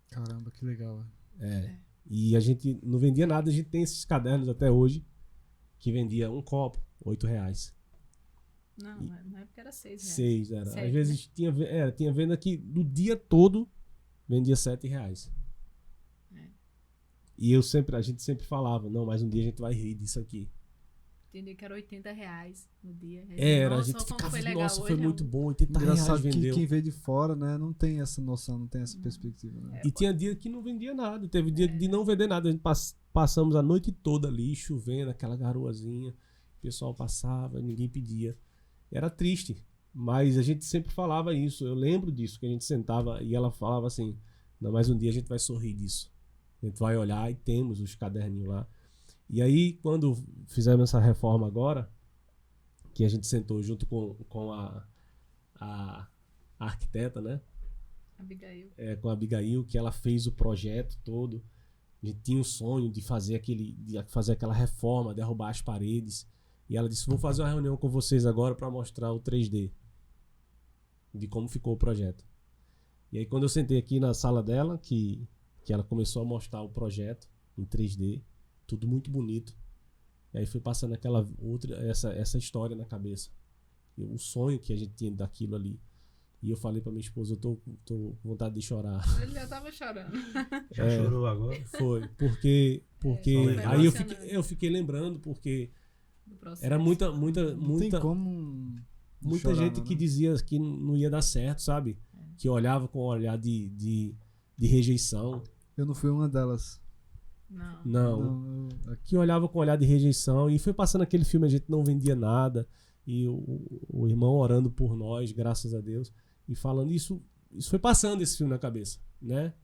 Caramba, que legal. E a gente não vendia nada, a gente tem esses cadernos até hoje, que vendia um copo, R$8. Não, na época era 6 reais. 6 era. Sete, Às vezes tinha venda que do dia todo vendia R$7. E a gente sempre falava, não, mas um dia a gente vai rir disso aqui. Entendi que era 80 reais no dia. Era, a Nossa, gente como ficava, foi legal nossa, hoje, foi muito bom, R$80 Engraçado que vendeu. quem vê de fora, né, não tem essa noção, não tem essa perspectiva, né? E tinha dia que não vendia nada, teve dia de não vender nada. A gente passamos a noite toda ali, chovendo, aquela garoazinha, o pessoal passava, ninguém pedia. Era triste, mas a gente sempre falava isso. Eu lembro disso, que a gente sentava e ela falava assim, não, mas um dia a gente vai sorrir disso. A gente vai olhar e temos os caderninhos lá. E aí, quando fizemos essa reforma agora, que a gente sentou junto com a arquiteta, né? Abigail. com a Abigail, que ela fez o projeto todo. A gente tinha o sonho de fazer aquela reforma, derrubar as paredes. E ela disse, vou fazer uma reunião com vocês agora para mostrar o 3D. De como ficou o projeto. E aí quando eu sentei aqui na sala dela, que ela começou a mostrar o projeto em 3D, tudo muito bonito. E aí foi passando essa história na cabeça. E o sonho que a gente tinha daquilo ali. E eu falei pra minha esposa, eu tô com vontade de chorar. Ele já tava chorando. Já chorou agora? Foi, porque aí eu fiquei lembrando, porque era muita Não tem como muita chorar, gente não, que né? dizia que não ia dar certo, sabe? Que olhava com um olhar de rejeição. Eu não fui uma delas. Não. Não. Que olhava com um olhar de rejeição. E foi passando aquele filme, a gente não vendia nada. E o irmão orando por nós, graças a Deus. E falando isso foi passando esse filme na cabeça, né?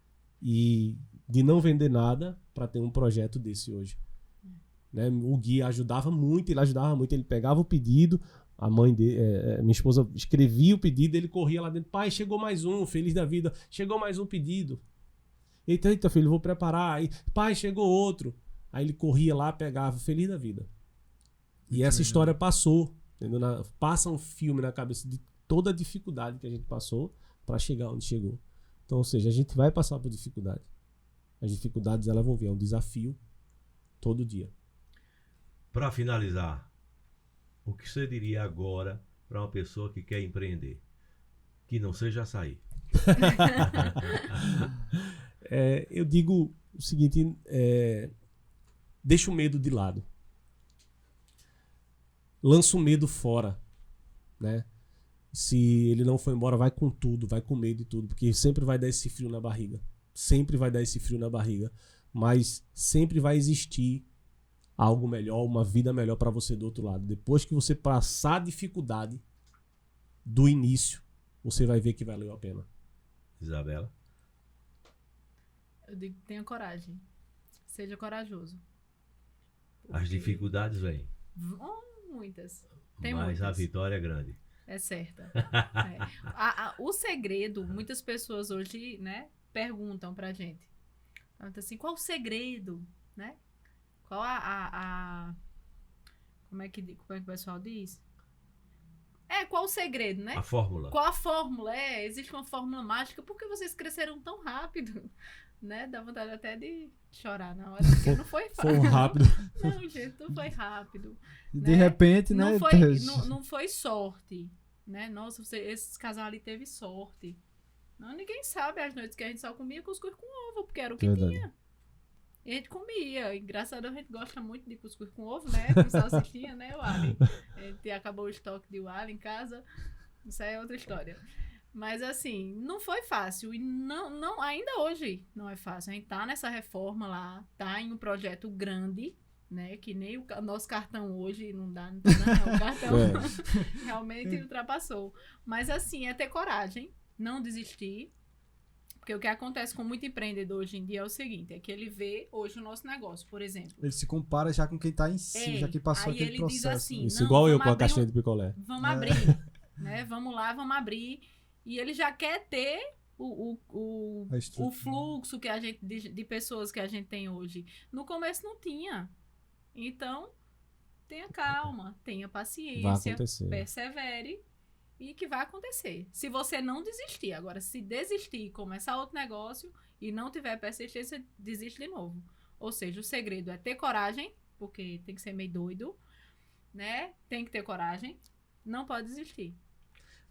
E de não vender nada para ter um projeto desse hoje. Né? O Gui ajudava muito, ele pegava o pedido, a mãe dele, minha esposa escrevia o pedido, ele corria lá dentro, pai, chegou mais um, feliz da vida, chegou mais um pedido. Eita filho, vou preparar. Aí, pai, chegou outro. Aí ele corria lá, pegava, feliz da vida. E essa história passou, entendeu? Passa um filme na cabeça de toda a dificuldade que a gente passou para chegar onde chegou. Então, ou seja, a gente vai passar por dificuldade. As dificuldades, elas vão vir, é um desafio todo dia. Para finalizar, o que você diria agora para uma pessoa que quer empreender? Que não seja açaí. Eu digo o seguinte, deixa o medo de lado. Lança o medo fora, né? Se ele não for embora, vai com tudo, vai com medo e tudo, porque sempre vai dar esse frio na barriga. Sempre vai dar esse frio na barriga, mas sempre vai existir algo melhor, uma vida melhor para você do outro lado. Depois que você passar a dificuldade do início, você vai ver que valeu a pena. Isabela? Eu digo, tenha coragem. Seja corajoso. As dificuldades vêm, Muitas. Tem mas muitas. a vitória é grande. É certa. O segredo, muitas pessoas hoje, né, perguntam pra gente. Perguntam assim, qual o segredo, né? Qual como é que o pessoal diz? Qual o segredo, né? A fórmula. Qual a fórmula? Existe uma fórmula mágica? Por que vocês cresceram tão rápido? Né? Dá vontade até de chorar na hora, porque não foi fácil. Foi rápido. Não, gente, não foi rápido. De Né? repente, né? Não foi sorte, né? Nossa, esse casal ali teve sorte. Não, ninguém sabe as noites que a gente só comia cuscuz com ovo, porque era o que Verdade. tinha. E a gente comia. Engraçado, a gente gosta muito de cuscuz com ovo, né? Com salsichinha, né, Wally? A gente acabou o estoque de Wally em casa. Isso aí é outra história. Mas assim, não foi fácil. E não, ainda hoje não é fácil. A gente tá nessa reforma lá, tá em um projeto grande, né? Que nem o nosso cartão hoje não dá, não. O cartão realmente ultrapassou. Mas assim, é ter coragem, não desistir. Porque o que acontece com muito empreendedor hoje em dia é o seguinte, é que ele vê hoje o nosso negócio, por exemplo. Ele se compara já com quem tá em si, já que passou aí aquele ele processo. diz assim, Isso não, igual eu vamos com a abrir caixinha de picolé. Vamos abrir, né? Vamos lá, vamos abrir. E ele já quer ter o fluxo que a gente, de pessoas que a gente tem hoje. No começo não tinha. Então, tenha calma, tenha Vai paciência, acontecer. persevere e que vai acontecer. Se você não desistir. Agora, se desistir e começar outro negócio e não tiver persistência, desiste de novo. Ou seja, o segredo é ter coragem, porque tem que ser meio doido, né? Tem que ter coragem, não pode desistir.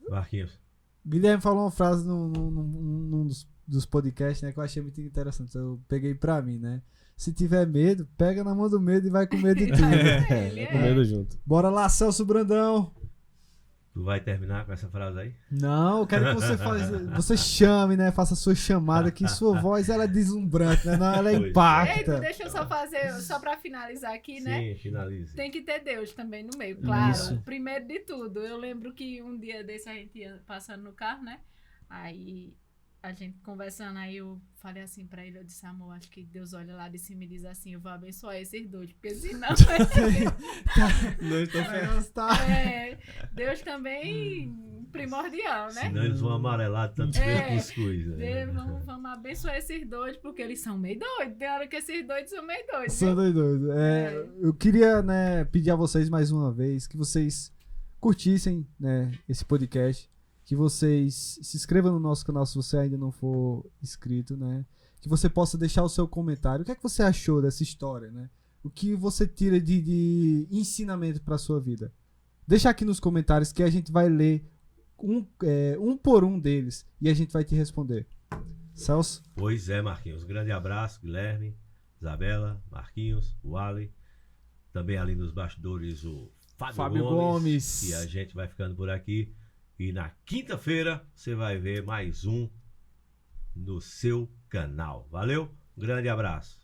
Marquinhos. Guilherme falou uma frase num dos podcasts, né, que eu achei muito interessante. Eu peguei pra mim, né? Se tiver medo, pega na mão do medo e vai com medo de tudo. Ele Com medo junto. Bora lá, Celso Brandão. Tu vai terminar com essa frase aí? Não, eu quero que você chame, né? Faça a sua chamada, que sua voz ela é deslumbrante, né? Não, ela Pois é. Eita, impacta. deixa eu só fazer, só pra finalizar aqui, né? Sim, finalize. Tem que ter Deus também no meio, claro. Isso. Primeiro de tudo. Eu lembro que um dia desse a gente ia passando no carro, né? Aí a gente conversando aí, eu falei assim pra ele, eu disse, amor, acho que Deus olha lá de cima e diz assim, eu vou abençoar esses dois, porque senão Não estou Deus tá. Deus também primordial, né? Senão eles vão amarelar tanto É. cuscuz. Né? Vamos abençoar esses dois, porque eles são meio doidos. Tem hora que esses doidos são meio doidos. São Viu? doido. Eu queria, né, pedir a vocês mais uma vez que vocês curtissem, né, esse podcast, que vocês se inscrevam no nosso canal se você ainda não for inscrito, né, que você possa deixar o seu comentário. O que é que você achou dessa história, né? O que você tira de ensinamento para sua vida? Deixa aqui nos comentários que a gente vai ler um por um deles e a gente vai te responder. Celso? Pois é, Marquinhos. Grande abraço, Guilherme, Isabela, Marquinhos, o Ali. Também ali nos bastidores o Fábio Gomes. E a gente vai ficando por aqui. E na quinta-feira você vai ver mais um no seu canal. Valeu? Um grande abraço.